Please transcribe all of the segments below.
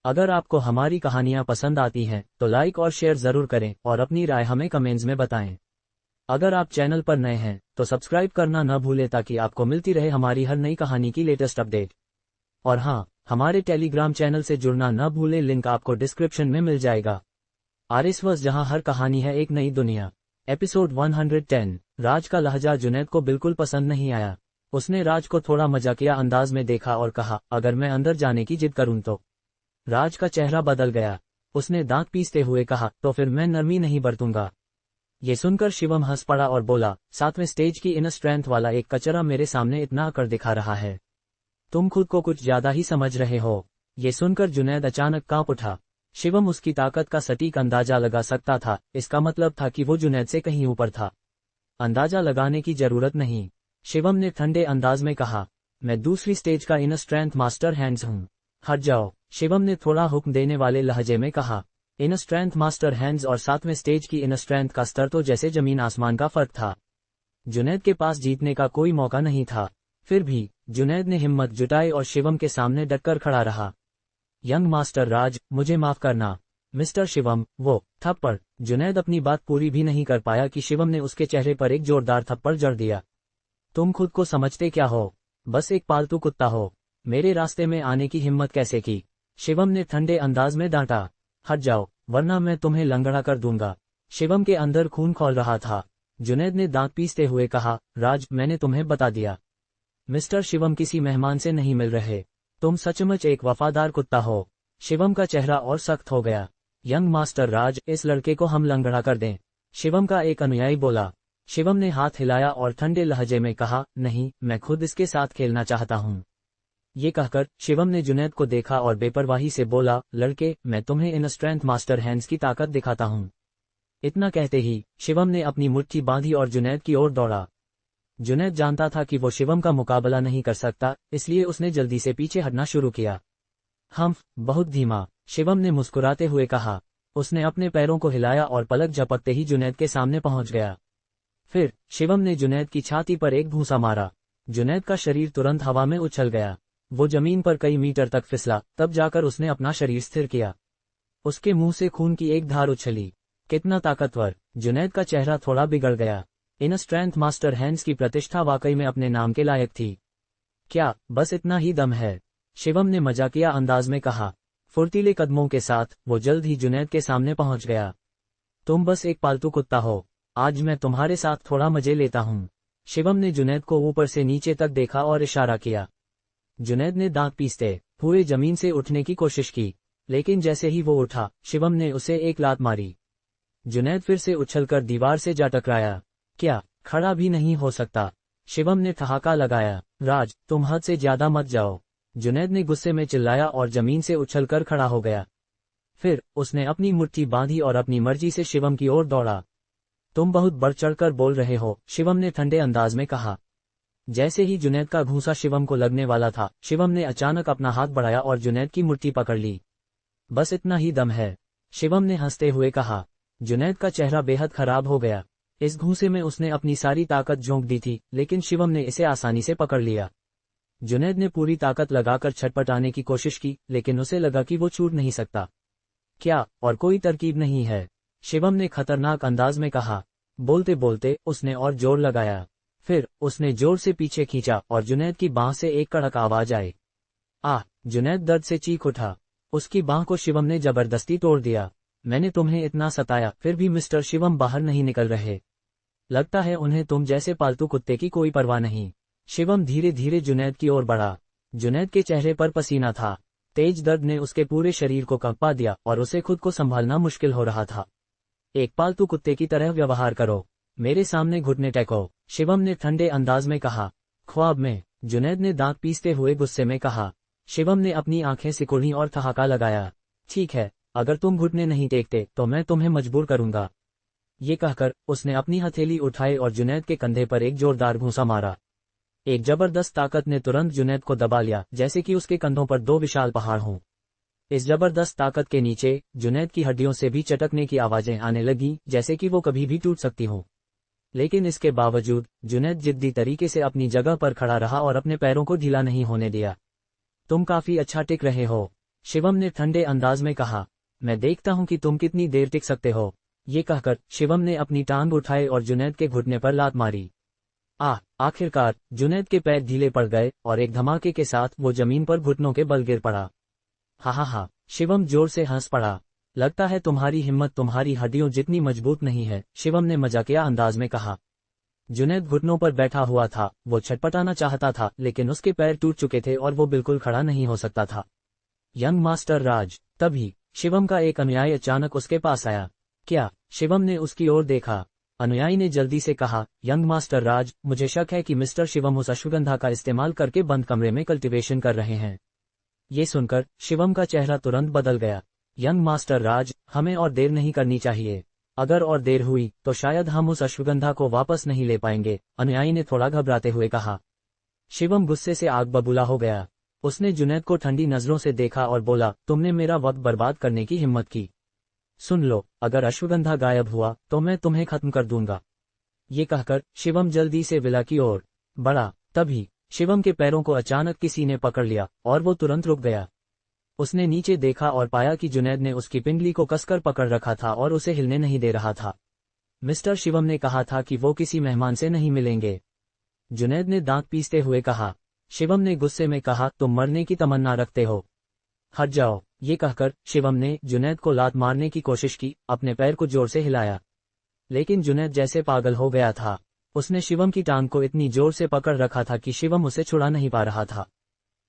अगर आपको हमारी कहानियाँ पसंद आती हैं तो लाइक और शेयर जरूर करें और अपनी राय हमें कमेंट्स में बताएं। अगर आप चैनल पर नए हैं तो सब्सक्राइब करना न भूलें ताकि आपको मिलती रहे हमारी हर नई कहानी की लेटेस्ट अपडेट। और हाँ, हमारे टेलीग्राम चैनल से जुड़ना न भूलें, लिंक आपको डिस्क्रिप्शन में मिल जाएगा। आरिसवर्स, जहां हर कहानी है एक नई दुनिया। एपिसोड 110। राज का लहजा जुनैद को बिल्कुल पसंद नहीं आया। उसने राज को थोड़ा मजाकिया अंदाज में देखा और कहा, अगर मैं अंदर जाने की जिद करूं तो। राज का चेहरा बदल गया। उसने दांत पीसते हुए कहा, तो फिर मैं नरमी नहीं बरतूंगा। ये सुनकर शिवम हंस पड़ा और बोला, 7वें स्टेज की इनर स्ट्रेंथ वाला एक कचरा मेरे सामने इतना अकड़ दिखा रहा है। तुम खुद को कुछ ज्यादा ही समझ रहे हो। ये सुनकर जुनैद अचानक कांप उठा। शिवम उसकी ताकत का सटीक अंदाजा लगा सकता था, इसका मतलब था कि वो जुनैद से कहीं ऊपर था। अंदाजा लगाने की जरूरत नहीं, शिवम ने ठंडे अंदाज में कहा। मैं दूसरी स्टेज का इनर स्ट्रेंथ मास्टर हैंड्स हूँ। हट जाओ, शिवम ने थोड़ा हुक्म देने वाले लहजे में कहा। इनर स्ट्रेंथ मास्टर हैंड्स और 7वें स्टेज की इनर स्ट्रेंथ का स्तर तो जैसे जमीन आसमान का फर्क था। जुनैद के पास जीतने का कोई मौका नहीं था। फिर भी जुनैद ने हिम्मत जुटाई और शिवम के सामने डटकर खड़ा रहा। यंग मास्टर राज, मुझे माफ करना। मिस्टर शिवम, वो थप्पड़। जुनैद अपनी बात पूरी भी नहीं कर पाया कि शिवम ने उसके चेहरे पर एक जोरदार थप्पड़ जड़ दिया। तुम खुद को समझते क्या हो? बस एक पालतू कुत्ता हो। मेरे रास्ते में आने की हिम्मत कैसे की? शिवम ने ठंडे अंदाज में डांटा। हट जाओ, वरना मैं तुम्हें लंगड़ा कर दूंगा। शिवम के अंदर खून खौल रहा था। जुनैद ने दांत पीसते हुए कहा, राज, मैंने तुम्हें बता दिया। मिस्टर शिवम किसी मेहमान से नहीं मिल रहे। तुम सचमुच एक वफादार कुत्ता हो। शिवम का चेहरा और सख्त हो गया। यंग मास्टर राज, इस लड़के को हम लंगड़ा कर दें। शिवम का एक अनुयायी बोला। शिवम ने हाथ हिलाया और ठंडे लहजे में कहा, नहीं, मैं खुद इसके साथ खेलना चाहता हूँ। ये कहकर शिवम ने जुनैद को देखा और बेपरवाही से बोला, लड़के, मैं तुम्हें इन स्ट्रेंथ मास्टर हैंड्स की ताकत दिखाता हूँ। इतना कहते ही शिवम ने अपनी मुट्ठी बांधी और जुनैद की ओर दौड़ा। जुनैद जानता था कि वो शिवम का मुकाबला नहीं कर सकता, इसलिए उसने जल्दी से पीछे हटना शुरू किया। बहुत धीमा, शिवम ने मुस्कुराते हुए कहा। उसने अपने पैरों को हिलाया और पलक झपकते ही जुनैद के सामने पहुंच गया। फिर शिवम ने जुनैद की छाती पर एक घूंसा मारा। जुनैद का शरीर तुरंत हवा में उछल गया। वो जमीन पर कई मीटर तक फिसला, तब जाकर उसने अपना शरीर स्थिर किया। उसके मुंह से खून की एक धार उछली। कितना ताकतवर! जुनैद का चेहरा थोड़ा बिगड़ गया। इन स्ट्रेंथ मास्टर हैंड्स की प्रतिष्ठा वाकई में अपने नाम के लायक थी। क्या बस इतना ही दम है? शिवम ने मजाकिया अंदाज में कहा। फुर्तीले कदमों के साथ वो जल्द ही जुनैद के सामने पहुंच गया। तुम बस एक पालतू कुत्ता हो, आज मैं तुम्हारे साथ थोड़ा मजे लेता हूँ। शिवम ने जुनैद को ऊपर से नीचे तक देखा और इशारा किया। जुनैद ने दांत पीसते हुए जमीन से उठने की कोशिश की, लेकिन जैसे ही वो उठा, शिवम ने उसे एक लात मारी। जुनैद फिर से उछलकर दीवार से जा टकराया। क्या खड़ा भी नहीं हो सकता? शिवम ने ठहाका लगाया। राज, तुम हद से ज्यादा मत जाओ। जुनैद ने गुस्से में चिल्लाया और जमीन से उछलकर खड़ा हो गया। फिर उसने अपनी मुट्ठी बांधी और अपनी मर्जी से शिवम की ओर दौड़ा। तुम बहुत बढ़ चढ़कर बोल रहे हो, शिवम ने ठंडे अंदाज में कहा। जैसे ही जुनैद का घूंसा शिवम को लगने वाला था, शिवम ने अचानक अपना हाथ बढ़ाया और जुनैद की मुट्ठी पकड़ ली। बस इतना ही दम है, शिवम ने हंसते हुए कहा। जुनैद का चेहरा बेहद खराब हो गया। इस घूंसे में उसने अपनी सारी ताकत झोंक दी थी, लेकिन शिवम ने इसे आसानी से पकड़ लिया। जुनैद ने पूरी ताकत लगाकर छटपटाने की कोशिश की, लेकिन उसे लगा कि वो छूट नहीं सकता। क्या और कोई तरकीब नहीं है? शिवम ने खतरनाक अंदाज में कहा। बोलते बोलते उसने और जोर लगाया। फिर उसने जोर से पीछे खींचा और जुनैद की बांह से एक कड़क आवाज आई। जुनैद दर्द से चीख उठा। उसकी बांह को शिवम ने जबरदस्ती तोड़ दिया। मैंने तुम्हें इतना सताया, फिर भी मिस्टर शिवम बाहर नहीं निकल रहे। लगता है उन्हें तुम जैसे पालतू कुत्ते की कोई परवाह नहीं। शिवम धीरे धीरे जुनैद की ओर बढ़ा। जुनैद के चेहरे पर पसीना था। तेज दर्द ने उसके पूरे शरीर को कंपा दिया और उसे खुद को संभालना मुश्किल हो रहा था। एक पालतू कुत्ते की तरह व्यवहार करो, मेरे सामने घुटने टेको, शिवम ने ठंडे अंदाज में कहा। ख्वाब में? जुनैद ने दांत पीसते हुए गुस्से में कहा। शिवम ने अपनी आंखें सिकुड़ी और ठहाका लगाया। ठीक है, अगर तुम घुटने नहीं टेकते तो मैं तुम्हें मजबूर करूंगा। ये कहकर उसने अपनी हथेली उठाई और जुनैद के कंधे पर एक जोरदार घूंसा मारा। एक जबरदस्त ताकत ने तुरंत जुनैद को दबा लिया, जैसे कि उसके कंधों पर दो विशाल पहाड़ हों। इस जबरदस्त ताकत के नीचे जुनैद की हड्डियों से भी चटकने की आवाजें आने लगीं, जैसे कि वो कभी भी टूट सकती हों। लेकिन इसके बावजूद जुनैद जिद्दी तरीके से अपनी जगह पर खड़ा रहा और अपने पैरों को ढीला नहीं होने दिया। तुम काफी अच्छा टिक रहे हो, शिवम ने ठंडे अंदाज में कहा, मैं देखता हूं कि तुम कितनी देर टिक सकते हो। ये कहकर शिवम ने अपनी टांग उठाई और जुनैद के घुटने पर लात मारी। आखिरकार जुनैद के पैर ढीले पड़ गए और एक धमाके के साथ वो जमीन पर घुटनों के बल गिर पड़ा। हा, शिवम जोर से हंस पड़ा। लगता है तुम्हारी हिम्मत तुम्हारी हड्डियों जितनी मजबूत नहीं है, शिवम ने मजाकिया अंदाज में कहा। जुनैद घुटनों पर बैठा हुआ था, वो छटपटाना चाहता था लेकिन उसके पैर टूट चुके थे और वो बिल्कुल खड़ा नहीं हो सकता था। यंग मास्टर राज। तभी शिवम का एक अनुयायी अचानक उसके पास आया। क्या? शिवम ने उसकी ओर देखा। अनुयायी ने जल्दी से कहा, यंग मास्टर राज, मुझे शक है कि मिस्टर शिवम उस अश्वगंधा का इस्तेमाल करके बंद कमरे में कल्टीवेशन कर रहे हैं। ये सुनकर शिवम का चेहरा तुरंत बदल गया। यंग मास्टर राज, हमें और देर नहीं करनी चाहिए। अगर और देर हुई तो शायद हम उस अश्वगंधा को वापस नहीं ले पाएंगे, अनुयायी ने थोड़ा घबराते हुए कहा। शिवम गुस्से से आग बबूला हो गया। उसने जुनैद को ठंडी नजरों से देखा और बोला, तुमने मेरा वक्त बर्बाद करने की हिम्मत की। सुन लो, अगर अश्वगंधा गायब हुआ तो मैं तुम्हें खत्म कर दूंगा। ये कहकर शिवम जल्दी से विला की ओर बढ़ा। तभी शिवम के पैरों को अचानक किसी ने पकड़ लिया और वो तुरंत रुक गया। उसने नीचे देखा और पाया कि जुनैद ने उसकी पिंडली को कसकर पकड़ रखा था और उसे हिलने नहीं दे रहा था। मिस्टर शिवम ने कहा था कि वो किसी मेहमान से नहीं मिलेंगे, जुनैद ने दांत पीसते हुए कहा। शिवम ने गुस्से में कहा, तुम मरने की तमन्ना रखते हो, हट जाओ। ये कहकर शिवम ने जुनैद को लात मारने की कोशिश की, अपने पैर को जोर से हिलाया। लेकिन जुनैद जैसे पागल हो गया था। उसने शिवम की टांग को इतनी जोर से पकड़ रखा था कि शिवम उसे छुड़ा नहीं पा रहा था।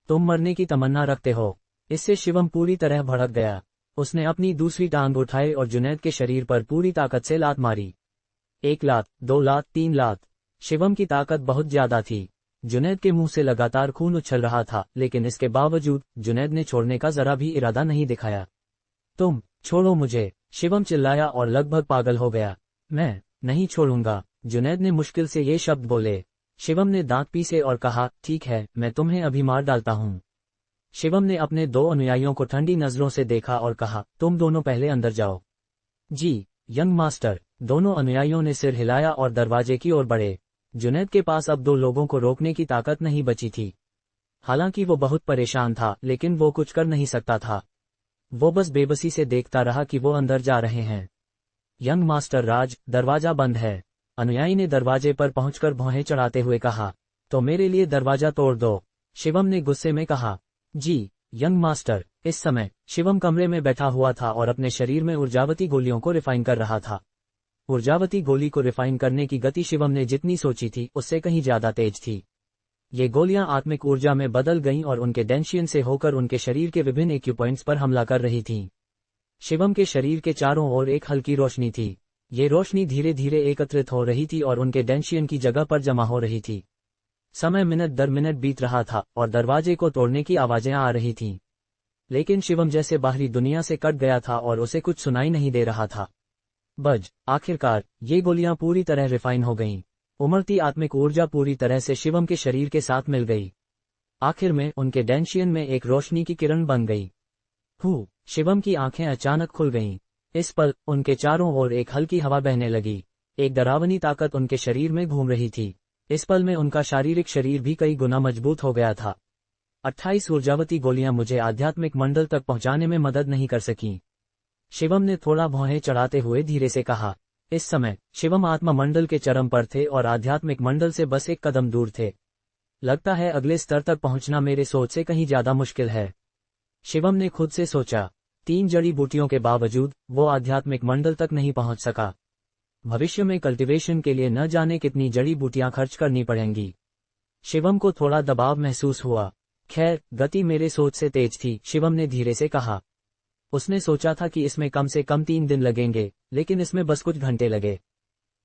तुम मरने की तमन्ना रखते हो। इससे शिवम पूरी तरह भड़क गया। उसने अपनी दूसरी टांग उठाई और जुनैद के शरीर पर पूरी ताकत से लात मारी। 1 लात, 2 लात, 3 लात। शिवम की ताकत बहुत ज्यादा थी। जुनैद के मुंह से लगातार खून उछल रहा था, लेकिन इसके बावजूद जुनैद ने छोड़ने का जरा भी इरादा नहीं दिखाया। तुम छोड़ो मुझे, शिवम चिल्लाया और लगभग पागल हो गया। मैं नहीं छोड़ूंगा, जुनैद ने मुश्किल से ये शब्द बोले। शिवम ने दांत पीसे और कहा, ठीक है, मैं तुम्हें अभी मार डालता हूँ। शिवम ने अपने 2 अनुयायियों को ठंडी नजरों से देखा और कहा, तुम दोनों पहले अंदर जाओ। जी यंग मास्टर। दोनों अनुयायियों ने सिर हिलाया और दरवाजे की ओर बढ़े। जुनैद के पास अब 2 लोगों को रोकने की ताकत नहीं बची थी। हालांकि वो बहुत परेशान था, लेकिन वो कुछ कर नहीं सकता था। वो बस बेबसी से देखता रहा कि वो अंदर जा रहे हैं। यंग मास्टर राज, दरवाजा बंद है, अनुयायी ने दरवाजे पर पहुंचकर भौहें चढ़ाते हुए कहा। तो मेरे लिए दरवाजा तोड़ दो, शिवम ने गुस्से में कहा। जी यंग मास्टर। इस समय शिवम कमरे में बैठा हुआ था और अपने शरीर में ऊर्जावती गोलियों को रिफाइन कर रहा था। ऊर्जावती गोली को रिफाइन करने की गति शिवम ने जितनी सोची थी उससे कहीं ज्यादा तेज थी। ये गोलियां आत्मिक ऊर्जा में बदल गईं और उनके डेंशियन से होकर उनके शरीर के विभिन्न एक्यूपॉइंट्स पर हमला कर रही थीं। शिवम के शरीर के चारों ओर एक हल्की रोशनी थी। ये रोशनी धीरे धीरे एकत्रित हो रही थी और उनके डेंशियन की जगह पर जमा हो रही थी। समय मिनट दर मिनट बीत रहा था और दरवाजे को तोड़ने की आवाजें आ रही थीं। लेकिन शिवम जैसे बाहरी दुनिया से कट गया था और उसे कुछ सुनाई नहीं दे रहा था। आखिरकार ये गोलियां पूरी तरह रिफाइन हो गईं। उमड़ती आत्मिक ऊर्जा पूरी तरह से शिवम के शरीर के साथ मिल गई। आखिर में उनके डेंशियन में एक रोशनी की किरण बन गई। शिवम की आंखें अचानक खुल गईं। इस पल उनके चारों ओर एक हल्की हवा बहने लगी। एक डरावनी ताकत उनके शरीर में घूम रही थी। इस पल में उनका शारीरिक शरीर भी कई गुना मजबूत हो गया था। 28 ऊर्जावती गोलियां मुझे आध्यात्मिक मंडल तक पहुंचाने में मदद नहीं कर सकीं, शिवम ने थोड़ा भौहें चढ़ाते हुए धीरे से कहा। इस समय शिवम आत्मा मंडल के चरम पर थे और आध्यात्मिक मंडल से बस एक कदम दूर थे। लगता है अगले स्तर तक पहुंचना मेरे सोच से कहीं ज्यादा मुश्किल है, शिवम ने खुद से सोचा। 3 जड़ी बूटियों के बावजूद वो आध्यात्मिक मंडल तक नहीं पहुंच सका। भविष्य में कल्टीवेशन के लिए न जाने कितनी जड़ी बूटियां खर्च करनी पड़ेंगी। शिवम को थोड़ा दबाव महसूस हुआ। खैर, गति मेरे सोच से तेज थी, शिवम ने धीरे से कहा। उसने सोचा था कि इसमें कम से कम 3 दिन लगेंगे, लेकिन इसमें बस कुछ घंटे लगे।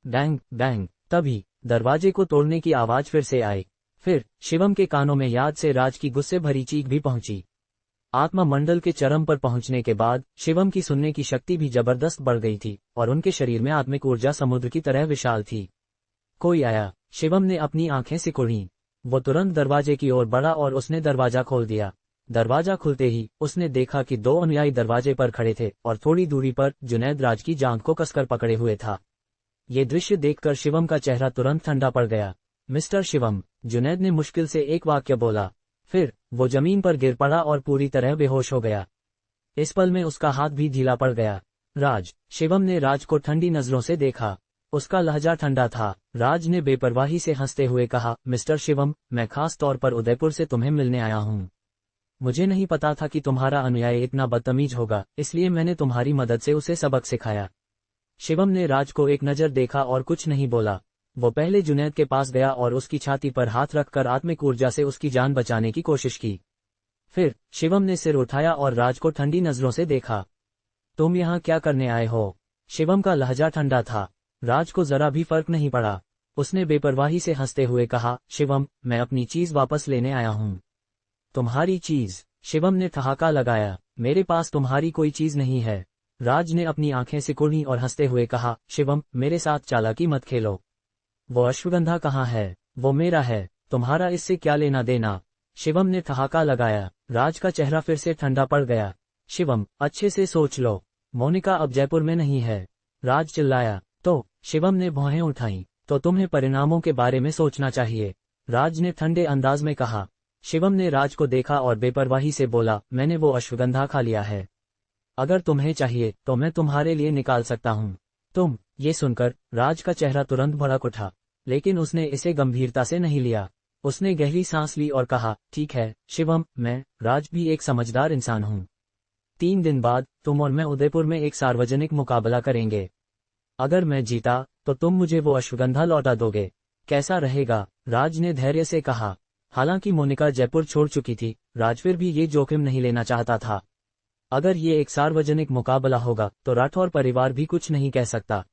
Bang bang. तभी दरवाजे को तोड़ने की आवाज फिर से आई। फिर शिवम के कानों में याद से राज की गुस्से भरी चीख भी पहुंची। आत्मा मंडल के चरम पर पहुंचने के बाद शिवम की सुनने की शक्ति भी जबरदस्त बढ़ गई थी और उनके शरीर में आत्मिक ऊर्जा समुद्र की तरह विशाल थी। कोई आया, शिवम ने अपनी आंखें सिकुड़ी। वो तुरंत दरवाजे की ओर बढ़ा और उसने दरवाजा खोल दिया। दरवाजा खुलते ही उसने देखा कि 2 अनुयायी दरवाजे पर खड़े थे और थोड़ी दूरी पर जुनैद राज की जांघ को कसकर पकड़े हुए था। ये दृश्य देखकर शिवम का चेहरा तुरंत ठंडा पड़ गया। मिस्टर शिवम, जुनैद ने मुश्किल से एक वाक्य बोला। फिर वो जमीन पर गिर पड़ा और पूरी तरह बेहोश हो गया। इस पल में उसका हाथ भी ढीला पड़ गया। राज। शिवम ने राज को ठंडी नजरों से देखा। उसका लहजा ठंडा था। राज ने बेपरवाही से हंसते हुए कहा, मिस्टर शिवम, मैं खास तौर पर उदयपुर से तुम्हें मिलने आया हूँ। मुझे नहीं पता था कि तुम्हारा अनुयायी इतना बदतमीज होगा, इसलिए मैंने तुम्हारी मदद से उसे सबक सिखाया। शिवम ने राज को एक नजर देखा और कुछ नहीं बोला। वो पहले जुनैद के पास गया और उसकी छाती पर हाथ रखकर आत्मिक ऊर्जा से उसकी जान बचाने की कोशिश की। फिर शिवम ने सिर उठाया और राज को ठंडी नजरों से देखा। तुम यहाँ क्या करने आए हो? शिवम का लहजा ठंडा था। राज को जरा भी फर्क नहीं पड़ा। उसने बेपरवाही से हंसते हुए कहा, शिवम, मैं अपनी चीज वापस लेने आया हूँ। तुम्हारी चीज? शिवम ने ठहाका लगाया। मेरे पास तुम्हारी कोई चीज नहीं है। राज ने अपनी आंखें सिकुड़ी और हंसते हुए कहा, शिवम, मेरे साथ चालाकी मत खेलो। वो अश्वगंधा कहाँ है? वो मेरा है, तुम्हारा इससे क्या लेना देना? शिवम ने ठहाका लगाया। राज का चेहरा फिर से ठंडा पड़ गया। शिवम, अच्छे से सोच लो, मोनिका अब जयपुर में नहीं है। राज चिल्लाया। तो? शिवम ने भौहें उठाईं। तो तुम्हें परिणामों के बारे में सोचना चाहिए, राज ने ठंडे अंदाज में कहा। शिवम ने राज को देखा और बेपरवाही से बोला, मैंने वो अश्वगंधा खा लिया है। अगर तुम्हें चाहिए तो मैं तुम्हारे लिए निकाल सकता हूँ। तुम? ये सुनकर राज का चेहरा तुरंत भड़क उठा, लेकिन उसने इसे गंभीरता से नहीं लिया। उसने गहरी सांस ली और कहा, ठीक है शिवम, मैं राज भी एक समझदार इंसान हूँ। 3 दिन बाद तुम और मैं उदयपुर में एक सार्वजनिक मुकाबला करेंगे। अगर मैं जीता तो तुम मुझे वो अश्वगंधा लौटा दोगे। कैसा रहेगा? राज ने धैर्य से कहा। हालांकि मोनिका जयपुर छोड़ चुकी थी, राज फिर भी ये जोखिम नहीं लेना चाहता था। अगर ये एक सार्वजनिक मुकाबला होगा तो राठौर परिवार भी कुछ नहीं कह सकता।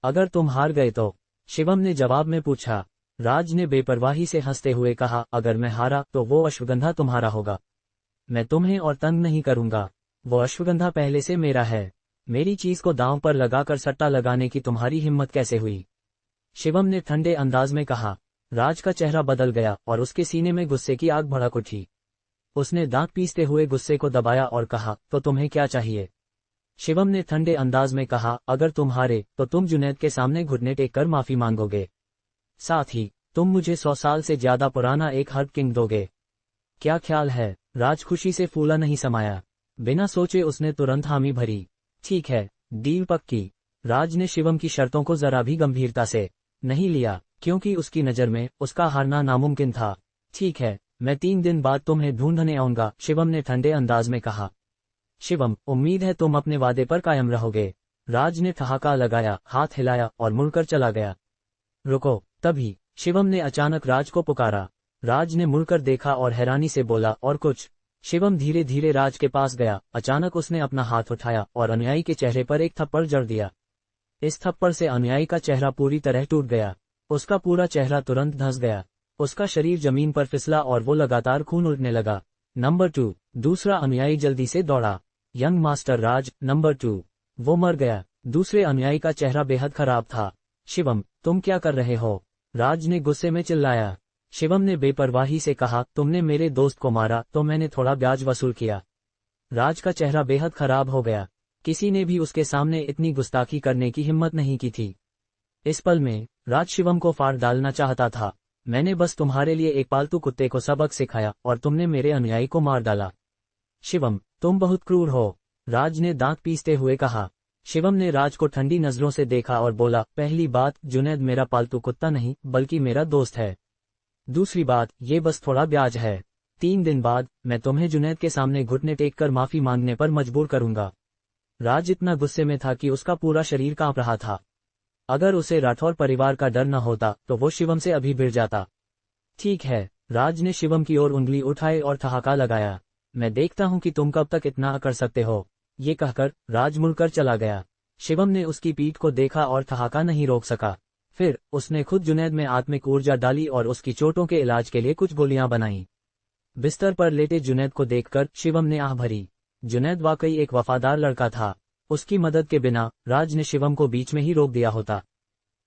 अगर तुम हार गए तो? शिवम ने जवाब में पूछा। राज ने बेपरवाही से हंसते हुए कहा, अगर मैं हारा तो वो अश्वगंधा तुम्हारा होगा। मैं तुम्हें और तंग नहीं करूंगा। वो अश्वगंधा पहले से मेरा है। मेरी चीज को दांव पर लगाकर सट्टा लगाने की तुम्हारी हिम्मत कैसे हुई? शिवम ने ठंडे अंदाज में कहा। राज का चेहरा बदल गया और उसके सीने में गुस्से की आग भड़क उठी। उसने दांत पीसते हुए गुस्से को दबाया और कहा, तो तुम्हें क्या चाहिए? शिवम ने ठंडे अंदाज में कहा, अगर तुम हारे तो तुम जुनैद के सामने घुटने टेक कर माफी मांगोगे। साथ ही तुम मुझे 100 साल से ज्यादा पुराना एक हर्ब किंग दोगे। क्या ख्याल है? राज खुशी से फूला नहीं समाया। बिना सोचे उसने तुरंत हामी भरी। ठीक है, डील पक्की। राज ने शिवम की शर्तों को जरा भी गंभीरता से नहीं लिया, क्योंकि उसकी नजर में उसका हारना नामुमकिन था। ठीक है, मैं 3 दिन बाद तुम्हें ढूंढने आऊंगा, शिवम ने ठंडे अंदाज में कहा। शिवम, उम्मीद है तुम अपने वादे पर कायम रहोगे। राज ने ठहाका लगाया, हाथ हिलाया और मुड़कर चला गया। रुको। तभी शिवम ने अचानक राज को पुकारा। राज ने मुड़कर देखा और हैरानी से बोला, और कुछ? शिवम धीरे धीरे राज के पास गया। अचानक उसने अपना हाथ उठाया और अनुयायी के चेहरे पर एक थप्पड़ जड़ दिया। इस थप्पड़ से अनुयायी का चेहरा पूरी तरह टूट गया। उसका पूरा चेहरा तुरंत धंस गया। उसका शरीर जमीन पर फिसला और वो लगातार खून उड़ने लगा। नंबर 2। दूसरा अनुयायी जल्दी से दौड़ा। यंग मास्टर राज, नंबर 2। वो मर गया। दूसरे अनुयायी का चेहरा बेहद खराब था। शिवम, तुम क्या कर रहे हो? राज ने गुस्से में चिल्लाया। शिवम ने बेपरवाही से कहा, तुमने मेरे दोस्त को मारा तो मैंने थोड़ा ब्याज वसूल किया। राज का चेहरा बेहद खराब हो गया। किसी ने भी उसके सामने इतनी गुस्ताखी करने की हिम्मत नहीं की थी। इस पल में राज शिवम को फाड़ डालना चाहता था। मैंने बस तुम्हारे लिए एक पालतू कुत्ते को सबक सिखाया और तुमने मेरे अनुयायी को मार डाला। शिवम, तुम बहुत क्रूर हो, राज ने दांत पीसते हुए कहा। शिवम ने राज को ठंडी नजरों से देखा और बोला, पहली बात, जुनैद मेरा पालतू कुत्ता नहीं बल्कि मेरा दोस्त है। दूसरी बात, ये बस थोड़ा ब्याज है। 3 दिन बाद मैं तुम्हें जुनैद के सामने घुटने टेक कर माफी मांगने पर मजबूर करूंगा। राज इतना गुस्से में था कि उसका पूरा शरीर कांप रहा था। अगर उसे राठौर परिवार का डर न होता तो वो शिवम से अभी भिड़ जाता। ठीक है, राज ने शिवम की ओर उंगली उठाई और ठहाका लगाया। मैं देखता हूं कि तुम कब तक इतना कर सकते हो। ये कहकर राज मुड़कर चला गया। शिवम ने उसकी पीठ को देखा और ठहाका नहीं रोक सका। फिर उसने खुद जुनैद में आत्मिक ऊर्जा डाली और उसकी चोटों के इलाज के लिए कुछ गोलियां बनाई। बिस्तर पर लेटे जुनैद को देखकर शिवम ने आह भरी। जुनैद वाकई एक वफादार लड़का था। उसकी मदद के बिना राज ने शिवम को बीच में ही रोक दिया होता।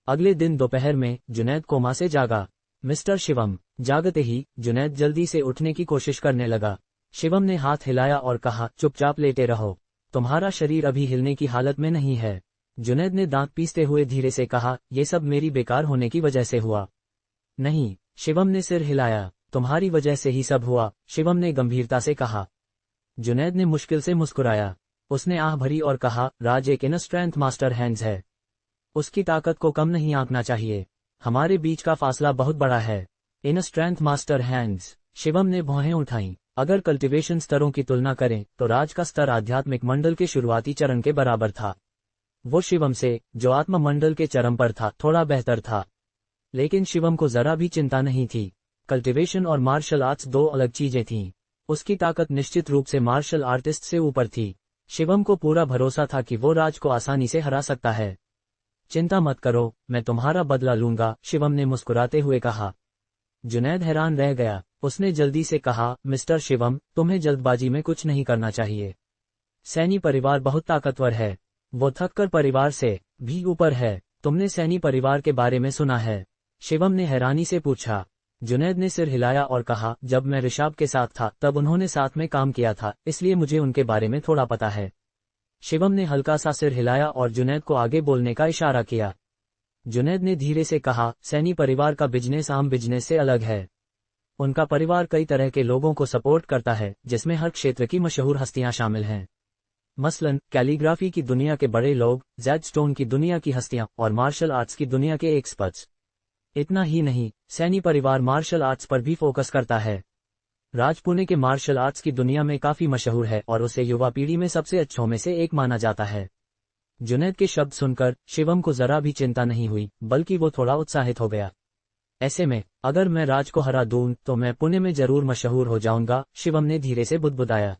अगले दिन दोपहर में जुनैद कोमा से जागा। मिस्टर शिवम, जागते ही जुनैद जल्दी से उठने की कोशिश करने लगा। शिवम ने हाथ हिलाया और कहा, चुपचाप लेटे रहो, तुम्हारा शरीर अभी हिलने की हालत में नहीं है। जुनैद ने दांत पीसते हुए धीरे से कहा, ये सब मेरी बेकार होने की वजह से हुआ। नहीं, शिवम ने सिर हिलाया। तुम्हारी वजह से ही सब हुआ, शिवम ने गंभीरता से कहा। जुनैद ने मुश्किल से मुस्कुराया। उसने आह भरी और कहा, राज एक इनर स्ट्रेंथ मास्टर हैंड्स है। उसकी ताकत को कम नहीं आंकना चाहिए। हमारे बीच का फासला बहुत बड़ा है। Inner strength master hands. Shivam ने भौहें उठाईं। अगर कल्टीवेशन स्तरों की तुलना करें तो राज का स्तर आध्यात्मिक मंडल के शुरुआती चरण के बराबर था। वो शिवम से, जो आत्म मंडल के चरम पर था, थोड़ा बेहतर था। लेकिन शिवम को जरा भी चिंता नहीं थी। कल्टीवेशन और मार्शल आर्ट्स दो अलग चीजें थीं। उसकी ताकत निश्चित रूप से मार्शल आर्टिस्ट से ऊपर थी। शिवम को पूरा भरोसा था कि वो राज को आसानी से हरा सकता है। चिंता मत करो, मैं तुम्हारा बदला लूंगा, शिवम ने मुस्कुराते हुए कहा। जुनैद हैरान रह गया। उसने जल्दी से कहा, मिस्टर शिवम, तुम्हें जल्दबाजी में कुछ नहीं करना चाहिए। सैनी परिवार बहुत ताकतवर है। वो थककर परिवार से भी ऊपर है। तुमने सैनी परिवार के बारे में सुना है? शिवम ने हैरानी से पूछा। जुनैद ने सिर हिलाया और कहा, जब मैं ऋषभ के साथ था तब उन्होंने साथ में काम किया था, इसलिए मुझे उनके बारे में थोड़ा पता है। शिवम ने हल्का सा सिर हिलाया और जुनैद को आगे बोलने का इशारा किया। जुनैद ने धीरे से कहा, सैनी परिवार का बिजनेस आम बिजनेस से अलग है। उनका परिवार कई तरह के लोगों को सपोर्ट करता है, जिसमें हर क्षेत्र की मशहूर हस्तियां शामिल हैं। मसलन कैलीग्राफी की दुनिया के बड़े लोग, जैड स्टोन की दुनिया की हस्तियां और मार्शल आर्ट्स की दुनिया के एक्सपर्ट्स। इतना ही नहीं, सैनी परिवार मार्शल आर्ट्स पर भी फोकस करता है। राज पुणे के मार्शल आर्ट्स की दुनिया में काफी मशहूर है और उसे युवा पीढ़ी में सबसे अच्छों में से एक माना जाता है। जुनैद के शब्द सुनकर शिवम को जरा भी चिंता नहीं हुई, बल्कि वो थोड़ा उत्साहित हो गया। ऐसे में अगर मैं राज को हरा दूं तो मैं पुणे में जरूर मशहूर हो जाऊंगा, शिवम ने धीरे से बुदबुदाया।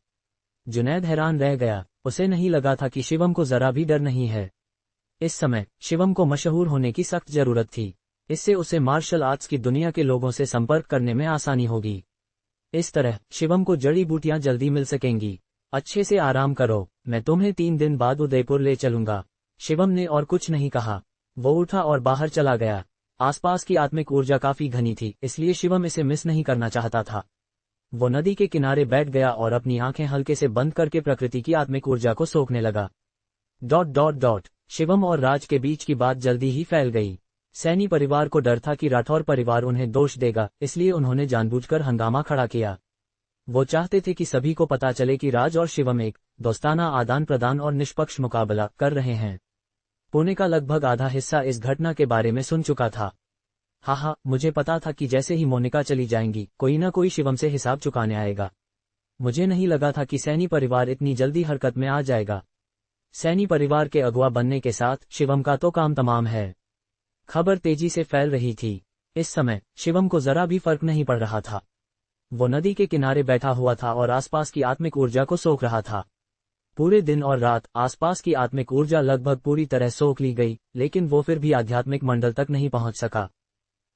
जुनैद हैरान रह गया। उसे नहीं लगा था कि शिवम को जरा भी डर नहीं है। इस समय शिवम को मशहूर होने की सख्त जरूरत थी। इससे उसे मार्शल आर्ट्स की दुनिया के लोगों से संपर्क करने में आसानी होगी। इस तरह शिवम को जड़ी बूटियां जल्दी मिल सकेंगी। अच्छे से आराम करो, मैं तुम्हें 3 दिन बाद उदयपुर ले चलूंगा। शिवम ने और कुछ नहीं कहा। वो उठा और बाहर चला गया। आसपास की आत्मिक ऊर्जा काफी घनी थी, इसलिए शिवम इसे मिस नहीं करना चाहता था। वो नदी के किनारे बैठ गया और अपनी आंखें हल्के से बंद करके प्रकृति की आत्मिक ऊर्जा को सोखने लगा। ... शिवम और राज के बीच की बात जल्दी ही फैल गई। सैनी परिवार को डर था कि राठौर परिवार उन्हें दोष देगा, इसलिए उन्होंने जानबूझकर हंगामा खड़ा किया। वो चाहते थे कि सभी को पता चले कि राज और शिवम एक दोस्ताना आदान प्रदान और निष्पक्ष मुकाबला कर रहे हैं। पुणे का लगभग आधा हिस्सा इस घटना के बारे में सुन चुका था। हाँ, मुझे पता था कि जैसे ही मोनिका चली जाएंगी, कोई ना कोई शिवम से हिसाब चुकाने आएगा। मुझे नहीं लगा था कि सैनी परिवार इतनी जल्दी हरकत में आ जाएगा। सैनी परिवार के अगुआ बनने के साथ शिवम का तो काम तमाम है। खबर तेजी से फैल रही थी। इस समय शिवम को जरा भी फर्क नहीं पड़ रहा था। वो नदी के किनारे बैठा हुआ था और आसपास की आत्मिक ऊर्जा को सोख रहा था। पूरे दिन और रात आसपास की आत्मिक ऊर्जा लगभग पूरी तरह सोख ली गई, लेकिन वो फिर भी आध्यात्मिक मंडल तक नहीं पहुंच सका।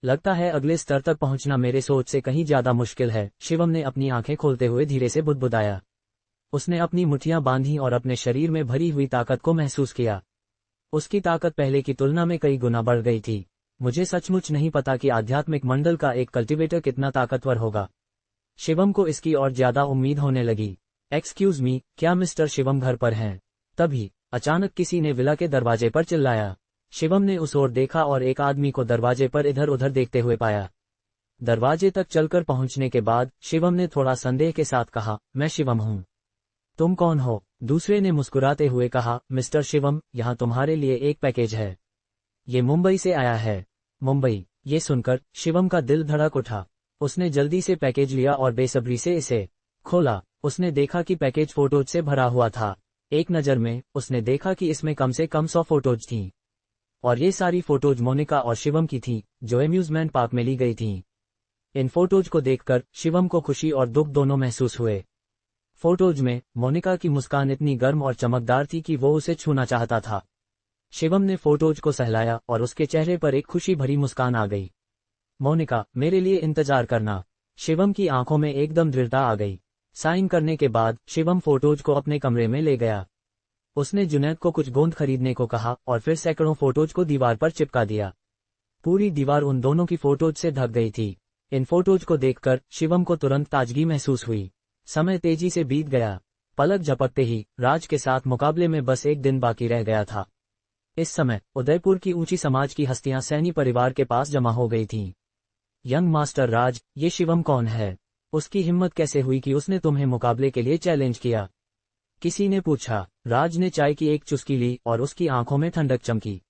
लगता है अगले स्तर तक पहुंचना मेरे सोच से कहीं ज्यादा मुश्किल है, शिवम ने अपनी आंखें खोलते हुए धीरे से बुदबुदाया। उसने अपनी मुट्ठियां बांधी और अपने शरीर में भरी हुई ताकत को महसूस किया। उसकी ताकत पहले की तुलना में कई गुना बढ़ गई थी। मुझे सचमुच नहीं पता कि आध्यात्मिक मंडल का एक कल्टीवेटर कितना ताकतवर होगा। शिवम को इसकी और ज्यादा उम्मीद होने लगी। एक्सक्यूज मी, क्या मिस्टर शिवम घर पर हैं? तभी अचानक किसी ने विला के दरवाजे पर चिल्लाया। शिवम ने उस ओर देखा और एक आदमी को दरवाजे पर इधर उधर देखते हुए पाया। दरवाजे तक चलकर पहुंचने के बाद शिवम ने थोड़ा संदेह के साथ कहा, मैं शिवम हूं। तुम कौन हो? दूसरे ने मुस्कुराते हुए कहा, मिस्टर शिवम, यहाँ तुम्हारे लिए एक पैकेज है। ये मुंबई से आया है। मुंबई? ये सुनकर शिवम का दिल धड़क उठा। उसने जल्दी से पैकेज लिया और बेसब्री से इसे खोला। उसने देखा कि पैकेज फोटोज से भरा हुआ था। एक नज़र में उसने देखा कि इसमें कम से कम 100 फोटोज थीं। और ये सारी फोटोज मोनिका और शिवम की थीं, जो एम्यूजमेंट पार्क में ली गई थीं। इन फोटोज को देखकर शिवम को खुशी और दुख दोनों महसूस हुए। फोटोज में मोनिका की मुस्कान इतनी गर्म और चमकदार थी कि वो उसे छूना चाहता था। शिवम ने फोटोज को सहलाया और उसके चेहरे पर एक खुशी भरी मुस्कान आ गई। मोनिका, मेरे लिए इंतजार करना। शिवम की आंखों में एकदम दृढ़ता आ गई। साइन करने के बाद शिवम फोटोज को अपने कमरे में ले गया। उसने जुनैद को कुछ गोंद खरीदने को कहा और फिर सैकड़ों फोटोज को दीवार पर चिपका दिया। पूरी दीवार उन दोनों की फोटोज से ढक गई थी। इन फोटोज को देखकर शिवम को तुरंत ताजगी महसूस हुई। समय तेजी से बीत गया। पलक झपकते ही राज के साथ मुकाबले में बस एक दिन बाकी रह गया था। इस समय उदयपुर की ऊंची समाज की हस्तियां सैनी परिवार के पास जमा हो गई थीं। यंग मास्टर राज, ये शिवम कौन है? उसकी हिम्मत कैसे हुई कि उसने तुम्हें मुकाबले के लिए चैलेंज किया? किसी ने पूछा। राज ने चाय की एक चुस्की ली और उसकी आंखों में ठंडक चमकी।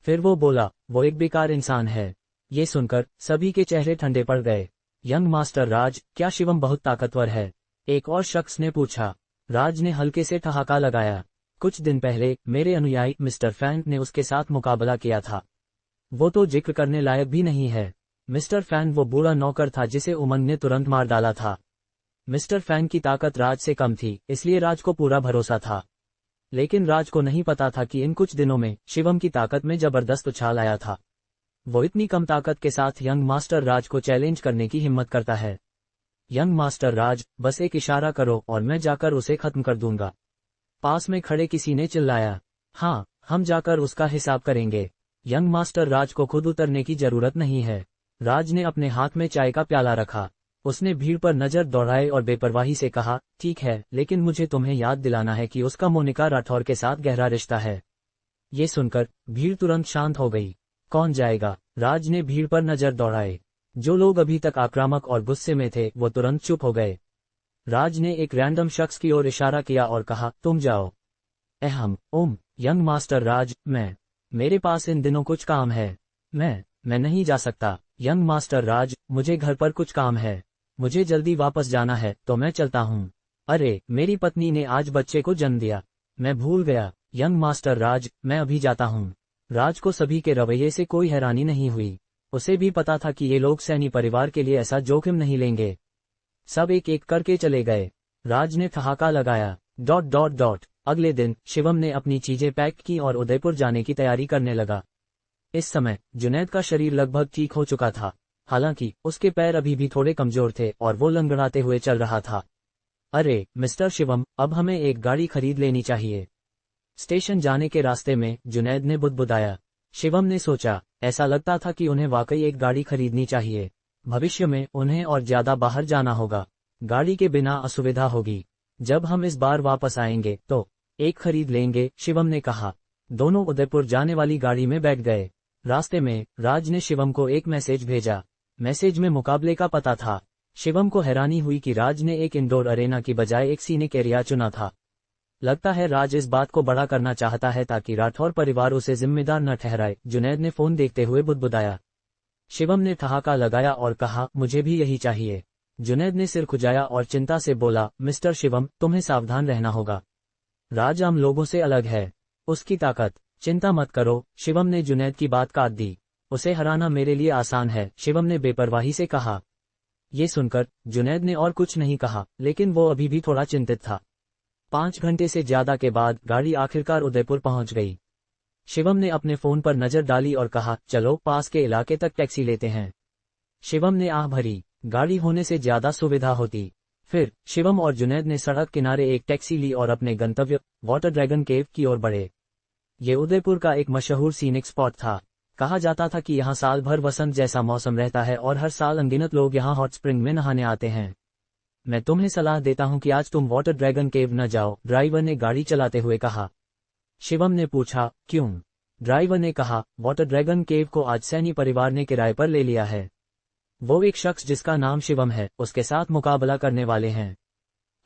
फिर वो बोला, वो एक बेकार इंसान है। ये सुनकर सभी के चेहरे ठंडे पड़ गए। यंग मास्टर राज, क्या शिवम बहुत ताकतवर है? एक और शख्स ने पूछा। राज ने हल्के से ठहाका लगाया। कुछ दिन पहले मेरे अनुयायी मिस्टर फैन ने उसके साथ मुकाबला किया था। वो तो जिक्र करने लायक भी नहीं है। मिस्टर फैन वो बुरा नौकर था जिसे उमंग ने तुरंत मार डाला था। मिस्टर फैन की ताकत राज से कम थी, इसलिए राज को पूरा भरोसा था। लेकिन राज को नहीं पता था कि इन कुछ दिनों में शिवम की ताकत में जबरदस्त उछाल आया था। वो इतनी कम ताकत के साथ यंग मास्टर राज को चैलेंज करने की हिम्मत करता है। यंग मास्टर राज, बस एक इशारा करो और मैं जाकर उसे खत्म कर दूंगा। पास में खड़े किसी ने चिल्लाया। हाँ, हम जाकर उसका हिसाब करेंगे। यंग मास्टर राज को खुद उतरने की जरूरत नहीं है। राज ने अपने हाथ में चाय का प्याला रखा। उसने भीड़ पर नजर दौड़ाई और बेपरवाही से कहा, ठीक है, लेकिन मुझे तुम्हें याद दिलाना है कि उसका मोनिका राठौर के साथ गहरा रिश्ता है। ये सुनकर भीड़ तुरंत शांत हो गई। कौन जाएगा? राज ने भीड़ पर नजर दौड़ाई। जो लोग अभी तक आक्रामक और गुस्से में थे वो तुरंत चुप हो गए। राज ने एक रैंडम शख्स की ओर इशारा किया और कहा, तुम जाओ। यंग मास्टर राज, मेरे पास इन दिनों कुछ काम है। मैं नहीं जा सकता। यंग मास्टर राज, मुझे घर पर कुछ काम है। मुझे जल्दी वापस जाना है, तो मैं चलता हूँ। अरे, मेरी पत्नी ने आज बच्चे को जन्म दिया। मैं भूल गया। यंग मास्टर राज, मैं अभी जाता हूँ। राज को सभी के रवैये से कोई हैरानी नहीं हुई। उसे भी पता था कि ये लोग सैनी परिवार के लिए ऐसा जोखिम नहीं लेंगे। सब एक एक करके चले गए। राज ने ठहाका लगाया। ... अगले दिन शिवम ने अपनी चीजें पैक की और उदयपुर जाने की तैयारी करने लगा। इस समय जुनैद का शरीर लगभग ठीक हो चुका था। हालांकि उसके पैर अभी भी थोड़े कमजोर थे और वो लंगड़ाते हुए चल रहा था। अरे मिस्टर शिवम, अब हमें एक गाड़ी खरीद लेनी चाहिए। स्टेशन जाने के रास्ते में जुनैद ने बुदबुदाया। शिवम ने सोचा, ऐसा लगता था कि उन्हें वाकई एक गाड़ी खरीदनी चाहिए। भविष्य में उन्हें और ज्यादा बाहर जाना होगा। गाड़ी के बिना असुविधा होगी। जब हम इस बार वापस आएंगे तो एक खरीद लेंगे, शिवम ने कहा। दोनों उदयपुर जाने वाली गाड़ी में बैठ गए। रास्ते में राज ने शिवम को एक मैसेज भेजा। मैसेज में मुकाबले का पता था। शिवम को हैरानी हुई कि राज ने एक इंडोर अरेना की बजाय एक सीनिक एरिया चुना था। लगता है राज इस बात को बड़ा करना चाहता है ताकि राठौर परिवार उसे जिम्मेदार न ठहराए, जुनैद ने फोन देखते हुए बुदबुदाया। शिवम ने ठहाका लगाया और कहा, मुझे भी यही चाहिए। जुनैद ने सिर खुजाया और चिंता से बोला, मिस्टर शिवम, तुम्हें सावधान रहना होगा। राज आम लोगों से अलग है। उसकी ताकत। चिंता मत करो, शिवम ने जुनैद की बात काट दी। उसे हराना मेरे लिए आसान है, शिवम ने बेपरवाही से कहा। ये सुनकर जुनैद ने और कुछ नहीं कहा, लेकिन वो अभी भी थोड़ा चिंतित था। 5 घंटे से ज्यादा के बाद गाड़ी आखिरकार उदयपुर पहुंच गई। शिवम ने अपने फोन पर नजर डाली और कहा, चलो पास के इलाके तक टैक्सी लेते हैं। शिवम ने आह भरी। गाड़ी होने से ज्यादा सुविधा होती। फिर शिवम और जुनैद ने सड़क किनारे एक टैक्सी ली और अपने गंतव्य वाटर ड्रैगन केव की ओर बढ़े। ये उदयपुर का एक मशहूर सीनिक स्पॉट था। कहा जाता था कि यहाँ साल भर वसंत जैसा मौसम रहता है और हर साल अनगिनत लोग यहाँ हॉट स्प्रिंग में नहाने आते हैं। मैं तुम्हें सलाह देता हूँ कि आज तुम वाटर ड्रैगन केव न जाओ, ड्राइवर ने गाड़ी चलाते हुए कहा। शिवम ने पूछा, क्यों? ड्राइवर ने कहा, वाटर ड्रैगन केव को आज सैनी परिवार ने किराए पर ले लिया है। वो एक शख्स जिसका नाम शिवम है, उसके साथ मुकाबला करने वाले हैं।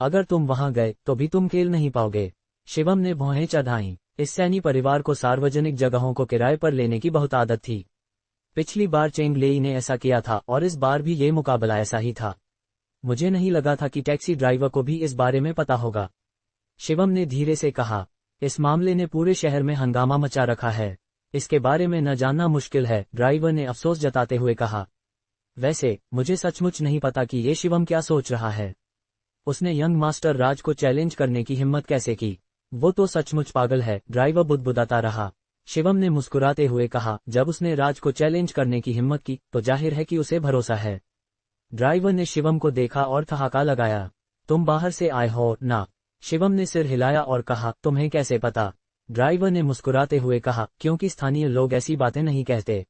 अगर तुम वहां गए तो भी तुम खेल नहीं पाओगे। शिवम ने भौहें चढ़ाईं। इस सैनी परिवार को सार्वजनिक जगहों को किराए पर लेने की बहुत आदत थी। पिछली बार चेंग लेई ने ऐसा किया था और इस बार भी ये मुकाबला ऐसा ही था। मुझे नहीं लगा था कि टैक्सी ड्राइवर को भी इस बारे में पता होगा, शिवम ने धीरे से कहा। इस मामले ने पूरे शहर में हंगामा मचा रखा है। इसके बारे में न जानना मुश्किल है, ड्राइवर ने अफसोस जताते हुए कहा। वैसे मुझे सचमुच नहीं पता कि ये शिवम क्या सोच रहा है। उसने यंग मास्टर राज को चैलेंज करने की हिम्मत कैसे की? वो तो सचमुच पागल है, ड्राइवर बुदबुदाता रहा। शिवम ने मुस्कुराते हुए कहा, जब उसने राज को चैलेंज करने की हिम्मत की तो जाहिर है कि उसे भरोसा है। ड्राइवर ने शिवम को देखा और ठहाका लगाया। तुम बाहर से आए हो ना? शिवम ने सिर हिलाया और कहा, तुम्हें कैसे पता? ड्राइवर ने मुस्कुराते हुए कहा, क्योंकि स्थानीय लोग ऐसी बातें नहीं कहते।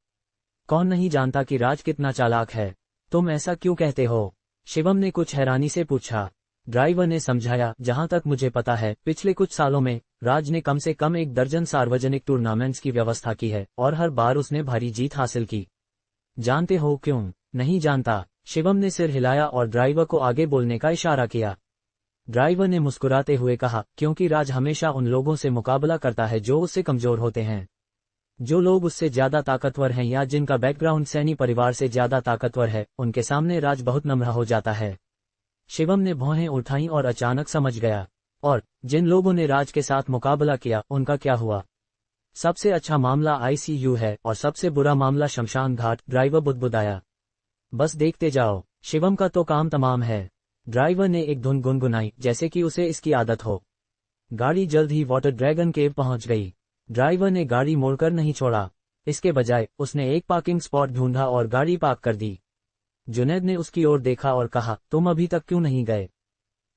कौन नहीं जानता कि राज कितना चालाक है? तुम ऐसा क्यों कहते हो? शिवम ने कुछ हैरानी से पूछा। ड्राइवर ने समझाया, जहां तक मुझे पता है पिछले कुछ सालों में राज ने कम से कम 1 दर्जन सार्वजनिक टूर्नामेंट्स की व्यवस्था की है और हर बार उसने भारी जीत हासिल की। जानते हो क्यों? नहीं जानता, शिवम ने सिर हिलाया और ड्राइवर को आगे बोलने का इशारा किया। ड्राइवर ने मुस्कुराते हुए कहा, क्योंकि राज हमेशा उन लोगों से मुकाबला करता है जो उससे कमजोर होते हैं। जो लोग उससे ज्यादा ताकतवर हैं या जिनका बैकग्राउंड सैनी परिवार से ज्यादा ताकतवर है, उनके सामने राज बहुत नम्र हो जाता है। शिवम ने भौहें उठाईं और अचानक समझ गया। और जिन लोगों ने राज के साथ मुकाबला किया, उनका क्या हुआ? सबसे अच्छा मामला आईसीयू है और सबसे बुरा मामला शमशान घाट, ड्राइवर बुदबुदाया। बस देखते जाओ, शिवम का तो काम तमाम है। ड्राइवर ने एक धुन गुनगुनाई, जैसे कि उसे इसकी आदत हो। गाड़ी जल्द ही वाटर ड्रैगन केव पहुंच गई। ड्राइवर ने गाड़ी मोड़कर नहीं छोड़ा। इसके बजाय उसने एक पार्किंग स्पॉट ढूंढा और गाड़ी पार्क कर दी। जुनैद ने उसकी ओर देखा और कहा, तुम अभी तक क्यों नहीं गए?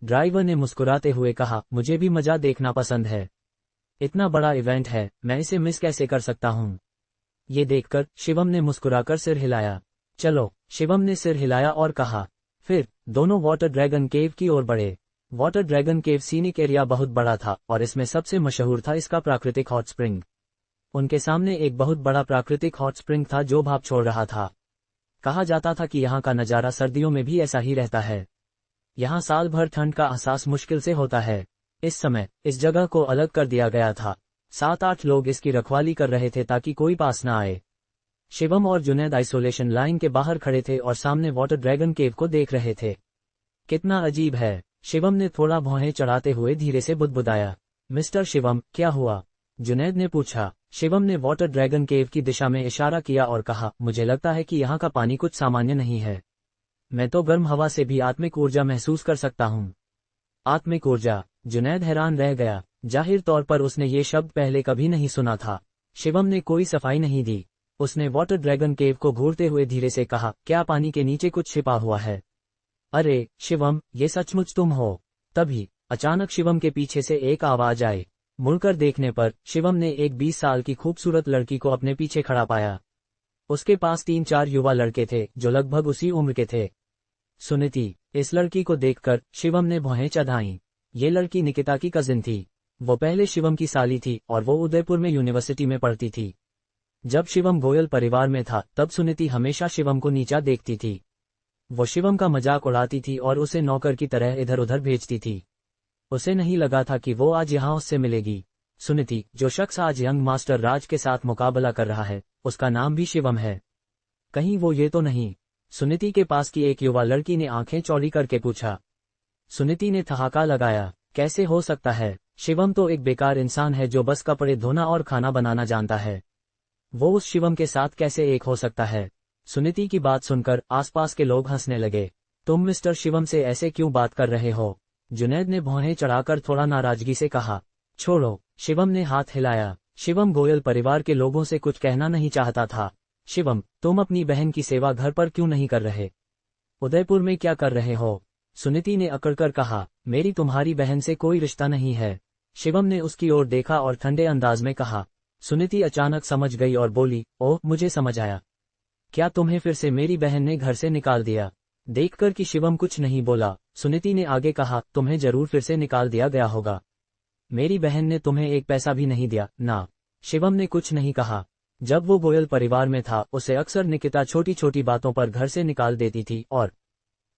ड्राइवर ने मुस्कुराते हुए कहा, मुझे भी मजा देखना पसंद है। इतना बड़ा इवेंट है, मैं इसे मिस कैसे कर सकता हूँ? ये देखकर शिवम ने मुस्कुराकर सिर हिलाया। चलो, शिवम ने सिर हिलाया और कहा। फिर दोनों वाटर ड्रैगन केव की ओर बढ़े। वाटर ड्रैगन केव सीनिक एरिया बहुत बड़ा था और इसमें सबसे मशहूर था इसका प्राकृतिक हॉट स्प्रिंग। उनके सामने एक बहुत बड़ा प्राकृतिक हॉट स्प्रिंग था जो भाप छोड़ रहा था। कहा जाता था कि यहाँ का नज़ारा सर्दियों में भी ऐसा ही रहता है। यहाँ साल भर ठंड का एहसास मुश्किल से होता है। इस समय इस जगह को अलग कर दिया गया था। 7-8 लोग इसकी रखवाली कर रहे थे ताकि कोई पास न आए। शिवम और जुनैद आइसोलेशन लाइन के बाहर खड़े थे और सामने वाटर ड्रैगन केव को देख रहे थे। कितना अजीब है, शिवम ने थोड़ा भौहें चढ़ाते हुए धीरे से बुदबुदाया। मिस्टर शिवम, क्या हुआ? जुनैद ने पूछा। शिवम ने वाटर ड्रैगन केव की दिशा में इशारा किया और कहा, मुझे लगता है कि यहाँ का पानी कुछ सामान्य नहीं है। मैं तो गर्म हवा से भी आत्मिक ऊर्जा महसूस कर सकता हूँ। आत्मिक ऊर्जा? जुनैद हैरान रह गया। जाहिर तौर पर उसने ये शब्द पहले कभी नहीं सुना था। शिवम ने कोई सफाई नहीं दी। उसने वाटर ड्रैगन केव को घूरते हुए धीरे से कहा, क्या पानी के नीचे कुछ छिपा हुआ है? अरे शिवम, ये सचमुच तुम हो? तभी अचानक शिवम के पीछे से एक आवाज आई। मुड़कर देखने पर शिवम ने एक 20 साल की खूबसूरत लड़की को अपने पीछे खड़ा पाया। उसके पास 3-4 युवा लड़के थे जो लगभग उसी उम्र के थे। सुनीति। इस लड़की को देखकर शिवम ने भौहें चढ़ाईं। ये लड़की निकिता की कजिन थी। वो पहले शिवम की साली थी और वो उदयपुर में यूनिवर्सिटी में पढ़ती थी। जब शिवम गोयल परिवार में था तब सुनीति हमेशा शिवम को नीचा देखती थी। वो शिवम का मजाक उड़ाती थी और उसे नौकर की तरह इधर उधर भेजती थी। उसे नहीं लगा था कि वो आज यहाँ उससे मिलेगी। सुनीति, जो शख्स आज यंग मास्टर राज के साथ मुकाबला कर रहा है, उसका नाम भी शिवम है। कहीं वो ये तो नहीं? सुनीति के पास की एक युवा लड़की ने आंखें चौड़ी करके पूछा। सुनीति ने ठहाका लगाया। कैसे हो सकता है? शिवम तो एक बेकार इंसान है जो बस कपड़े धोना और खाना बनाना जानता है। वो उस शिवम के साथ कैसे एक हो सकता है? सुनीति की बात सुनकर आसपास के लोग हंसने लगे। तुम मिस्टर शिवम से ऐसे क्यों बात कर रहे हो? जुनैद ने भौहें चढ़ाकर थोड़ा नाराजगी से कहा। छोड़ो, शिवम ने हाथ हिलाया। शिवम गोयल परिवार के लोगों से कुछ कहना नहीं चाहता था। शिवम, तुम अपनी बहन की सेवा घर पर क्यों नहीं कर रहे? उदयपुर में क्या कर रहे हो? सुनीति ने अकड़कर कहा। मेरी तुम्हारी बहन से कोई रिश्ता नहीं है। शिवम ने उसकी ओर देखा और ठंडे अंदाज में कहा। सुनीति अचानक समझ गई और बोली, ओह, मुझे समझ आया। क्या तुम्हें फिर से मेरी बहन ने घर से निकाल दिया? देखकर कि शिवम कुछ नहीं बोला, सुनीति ने आगे कहा, तुम्हें जरूर फिर से निकाल दिया गया होगा। मेरी बहन ने तुम्हें एक पैसा भी नहीं दिया ना? शिवम ने कुछ नहीं कहा। जब वो गोयल परिवार में था उसे अक्सर निकिता छोटी छोटी बातों पर घर से निकाल देती थी और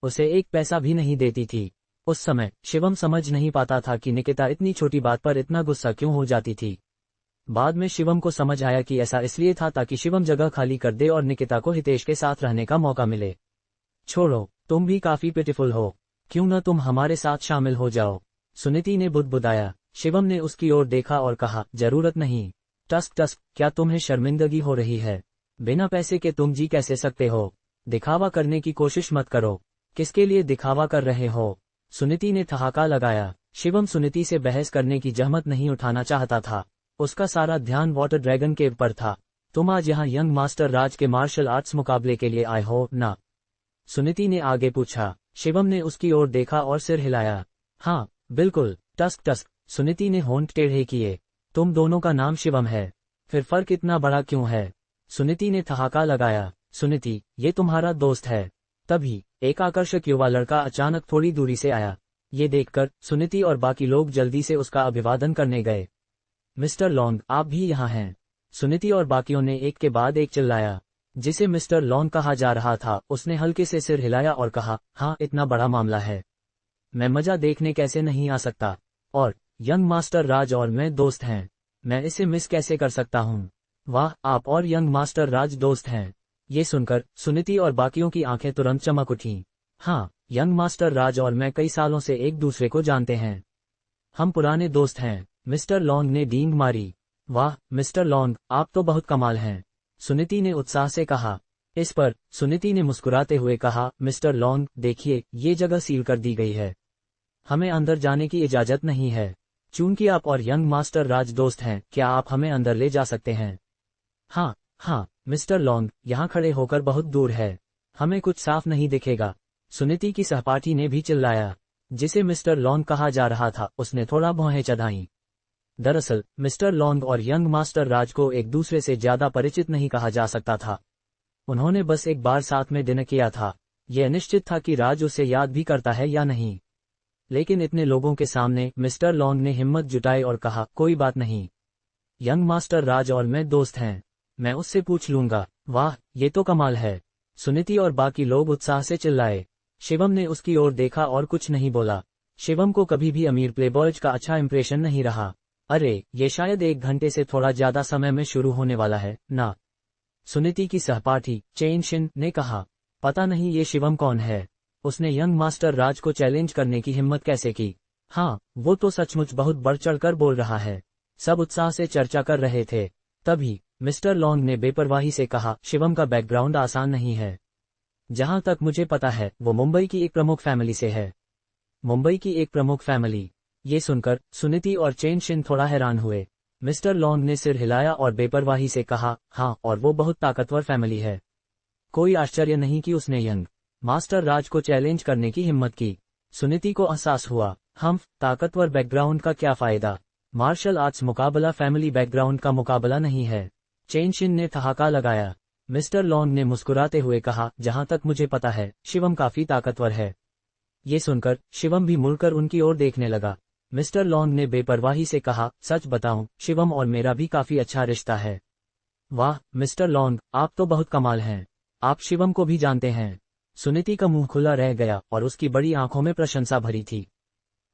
उसे एक पैसा भी नहीं देती थी। उस समय शिवम समझ नहीं पाता था कि निकिता इतनी छोटी बात पर इतना गुस्सा क्यों हो जाती थी। बाद में शिवम को समझ आया कि ऐसा इसलिए था ताकि शिवम जगह खाली कर दे और निकिता को हितेश के साथ रहने का मौका मिले। छोड़ो, तुम भी काफी पिटीफुल हो, क्यों न तुम हमारे साथ शामिल हो जाओ? सुनीति ने बुदबुदाया। शिवम ने उसकी ओर देखा और कहा, जरूरत नहीं। टस्क टस्क, क्या तुम्हें शर्मिंदगी हो रही है? बिना पैसे के तुम जी कैसे सकते हो? दिखावा करने की कोशिश मत करो। किसके लिए दिखावा कर रहे हो? सुनीति ने ठहाका लगाया। शिवम सुनीति से बहस करने की जहमत नहीं उठाना चाहता था। उसका सारा ध्यान वाटर ड्रैगन केव पर था। तुम आज यहाँ यंग मास्टर राज के मार्शल आर्ट्स मुकाबले के लिए आए हो ना? सुनीति ने आगे पूछा। शिवम ने उसकी ओर देखा और सिर हिलाया। हाँ बिल्कुल। टस्क टस्क, सुनीति ने होंठ टेढ़े किए। तुम दोनों का नाम शिवम है, फिर फर्क इतना बड़ा क्यों है? सुनीति ने ठहाका लगाया। सुनीति, ये तुम्हारा दोस्त है। तभी एक आकर्षक युवा लड़का अचानक थोड़ी दूरी से आया। ये देखकर सुनीति और बाकी लोग जल्दी से उसका अभिवादन करने गए। मिस्टर लॉन्ग, आप भी यहाँ हैं? सुनीति और बाकियों ने एक के बाद एक चिल्लाया। जिसे मिस्टर लॉन्ग कहा जा रहा था, उसने हल्के से सिर हिलाया और कहा, हाँ, इतना बड़ा मामला है, मैं मजा देखने कैसे नहीं आ सकता। और यंग मास्टर राज और मैं दोस्त हैं, मैं इसे मिस कैसे कर सकता हूँ। वाह, आप और यंग मास्टर राज दोस्त हैं। ये सुनकर सुनीति और बाकियों की आंखें तुरंत चमक उठीं। हाँ, यंग मास्टर राज और मैं कई सालों से एक दूसरे को जानते हैं, हम पुराने दोस्त हैं। मिस्टर लॉन्ग ने डींग मारी। वाह मिस्टर लॉन्ग, आप तो बहुत कमाल हैं, सुनीति ने उत्साह से कहा। इस पर सुनीति ने मुस्कुराते हुए कहा, मिस्टर लॉन्ग देखिए, ये जगह सील कर दी गई है, हमें अंदर जाने की इजाजत नहीं है। चूंकि आप और यंग मास्टर राज दोस्त हैं, क्या आप हमें अंदर ले जा सकते हैं? हाँ हाँ मिस्टर लॉन्ग, यहाँ खड़े होकर बहुत दूर है, हमें कुछ साफ नहीं दिखेगा, सुनीति की सहपाठी ने भी चिल्लाया। जिसे मिस्टर लॉन्ग कहा जा रहा था, उसने थोड़ा भौहें चढ़ाईं। दरअसल मिस्टर लॉन्ग और यंग मास्टर राज को एक दूसरे से ज्यादा परिचित नहीं कहा जा सकता था, उन्होंने बस एक बार साथ में डिनर किया था। यह निश्चित था कि राज उसे याद भी करता है या नहीं, लेकिन इतने लोगों के सामने मिस्टर लॉन्ग ने हिम्मत जुटाई और कहा, कोई बात नहीं, यंग मास्टर राज और मैं दोस्त हैं, मैं उससे पूछ लूंगा। वाह, ये तो कमाल है, सुनीति और बाकी लोग उत्साह से चिल्लाए। शिवम ने उसकी ओर देखा और कुछ नहीं बोला। शिवम को कभी भी अमीर प्लेबॉयज का अच्छा इंप्रेशन नहीं रहा। अरे, ये शायद 1 घंटे से थोड़ा ज्यादा समय में शुरू होने वाला है ना, सुनीति की सहपाठी चेन शिन ने कहा। पता नहीं ये शिवम कौन है, उसने यंग मास्टर राज को चैलेंज करने की हिम्मत कैसे की। हाँ, वो तो सचमुच बहुत बढ़ चढ़कर बोल रहा है। सब उत्साह से चर्चा कर रहे थे। तभी मिस्टर लॉन्ग ने बेपरवाही से कहा, शिवम का बैकग्राउंड आसान नहीं है, जहां तक मुझे पता है वो मुंबई की एक प्रमुख फैमिली से है। मुंबई की एक प्रमुख फैमिली? ये सुनकर सुनीति और चेन शिन थोड़ा हैरान हुए। मिस्टर लॉन्ग ने सिर हिलाया और बेपरवाही से कहा, हाँ, और वो बहुत ताकतवर फैमिली है। कोई आश्चर्य नहीं कि उसने यंग मास्टर राज को चैलेंज करने की हिम्मत की। सुनीति को एहसास हुआ, हम ताकतवर बैकग्राउंड का क्या फायदा, मार्शल आर्ट्स मुकाबला फैमिली बैकग्राउंड का मुकाबला नहीं है। चेन शिन ने ठहाका लगाया। मिस्टर लॉन्ग ने मुस्कुराते हुए कहा, जहां तक मुझे पता है शिवम काफी ताकतवर है। ये सुनकर शिवम भी मुड़कर उनकी ओर देखने लगा। मिस्टर लॉन्ग ने बेपरवाही से कहा, सच बताऊं, शिवम और मेरा भी काफी अच्छा रिश्ता है। वाह मिस्टर लॉन्ग, आप तो बहुत कमाल हैं, आप शिवम को भी जानते हैं। सुनीति का मुंह खुला रह गया और उसकी बड़ी आंखों में प्रशंसा भरी थी।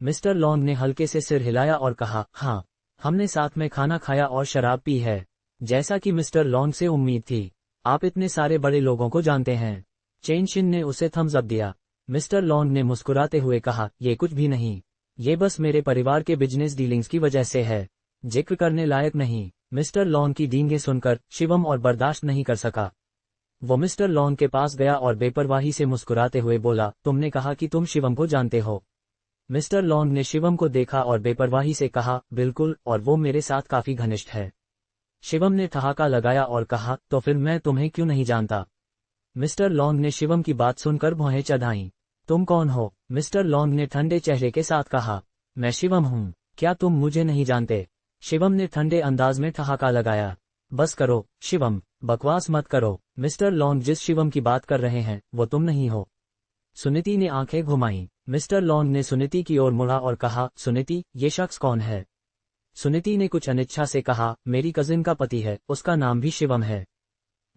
मिस्टर लॉन्ग ने हल्के से सिर हिलाया और कहा, हाँ, हमने साथ में खाना खाया और शराब पी है। जैसा कि मिस्टर लॉन्ग से उम्मीद थी, आप इतने सारे बड़े लोगों को जानते हैं। चेन शिन ने उसे थम्स अप दिया। मिस्टर लॉन्ग ने मुस्कुराते हुए कहा, ये कुछ भी नहीं, ये बस मेरे परिवार के बिजनेस डीलिंग्स की वजह से है, जिक्र करने लायक नहीं। मिस्टर लॉन्ग की डींगे सुनकर शिवम और बर्दाश्त नहीं कर सका। वो मिस्टर लॉन्ग के पास गया और बेपरवाही से मुस्कुराते हुए बोला, तुमने कहा कि तुम शिवम को जानते हो। मिस्टर लॉन्ग ने शिवम को देखा और बेपरवाही से कहा, बिल्कुल, और वो मेरे साथ काफी घनिष्ठ है। शिवम ने ठहाका लगाया और कहा, तो फिर मैं तुम्हें क्यों नहीं जानता। मिस्टर लॉन्ग ने शिवम की बात सुनकर भौहें चढ़ाईं। तुम कौन हो? मिस्टर लॉन्ग ने ठंडे चेहरे के साथ कहा, मैं शिवम हूँ, क्या तुम मुझे नहीं जानते? शिवम ने ठंडे अंदाज में ठहाका लगाया। बस करो शिवम, बकवास मत करो, मिस्टर लॉन्ग जिस शिवम की बात कर रहे हैं वो तुम नहीं हो। सुनीति ने आंखें घुमाईं। मिस्टर लॉन्ग ने सुनीति की ओर मुड़ा और कहा, सुनीति, ये शख्स कौन है? सुनीति ने कुछ अनिच्छा से कहा, मेरी कजिन का पति है, उसका नाम भी शिवम है,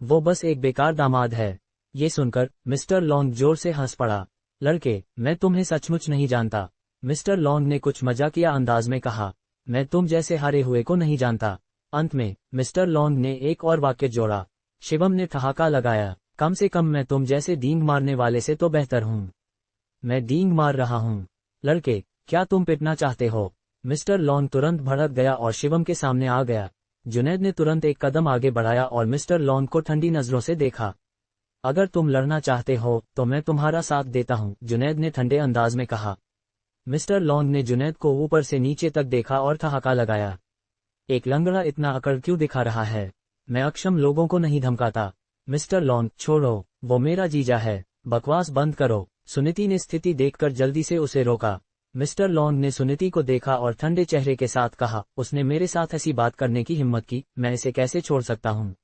वो बस एक बेकार दामाद है। ये सुनकर मिस्टर लॉन्ग जोर से हंस पड़ा। लड़के, मैं तुम्हें सचमुच नहीं जानता, मिस्टर लॉन्ग ने कुछ मजाकिया अंदाज में कहा, मैं तुम जैसे हारे हुए को नहीं जानता। अंत में मिस्टर लॉन्ग ने एक और वाक्य जोड़ा। शिवम ने ठहाका लगाया, कम से कम मैं तुम जैसे डींग मारने वाले से तो बेहतर हूँ। मैं डींग मार रहा हूँ। लड़के, क्या तुम पिटना चाहते हो? मिस्टर लॉन्ग तुरंत भड़क गया और शिवम के सामने आ गया। जुनैद ने तुरंत एक कदम आगे बढ़ाया और मिस्टर लॉन्ग को ठंडी नजरों से देखा। अगर तुम लड़ना चाहते हो तो मैं तुम्हारा साथ देता हूँ, जुनैद ने ठंडे अंदाज में कहा। मिस्टर लॉन्ग ने जुनैद को ऊपर से नीचे तक देखा और ठहाका लगाया। एक लंगड़ा इतना अकड़ क्यों दिखा रहा है? मैं अक्षम लोगों को नहीं धमकाता। मिस्टर लॉन्ग, छोड़ो, वो मेरा जीजा है, बकवास बंद करो। सुनीति ने स्थिति देखकर जल्दी से उसे रोका। मिस्टर लॉन्ग ने सुनीति को देखा और ठंडे चेहरे के साथ कहा, उसने मेरे साथ ऐसी बात करने की हिम्मत की, मैं इसे कैसे छोड़ सकता हूँ?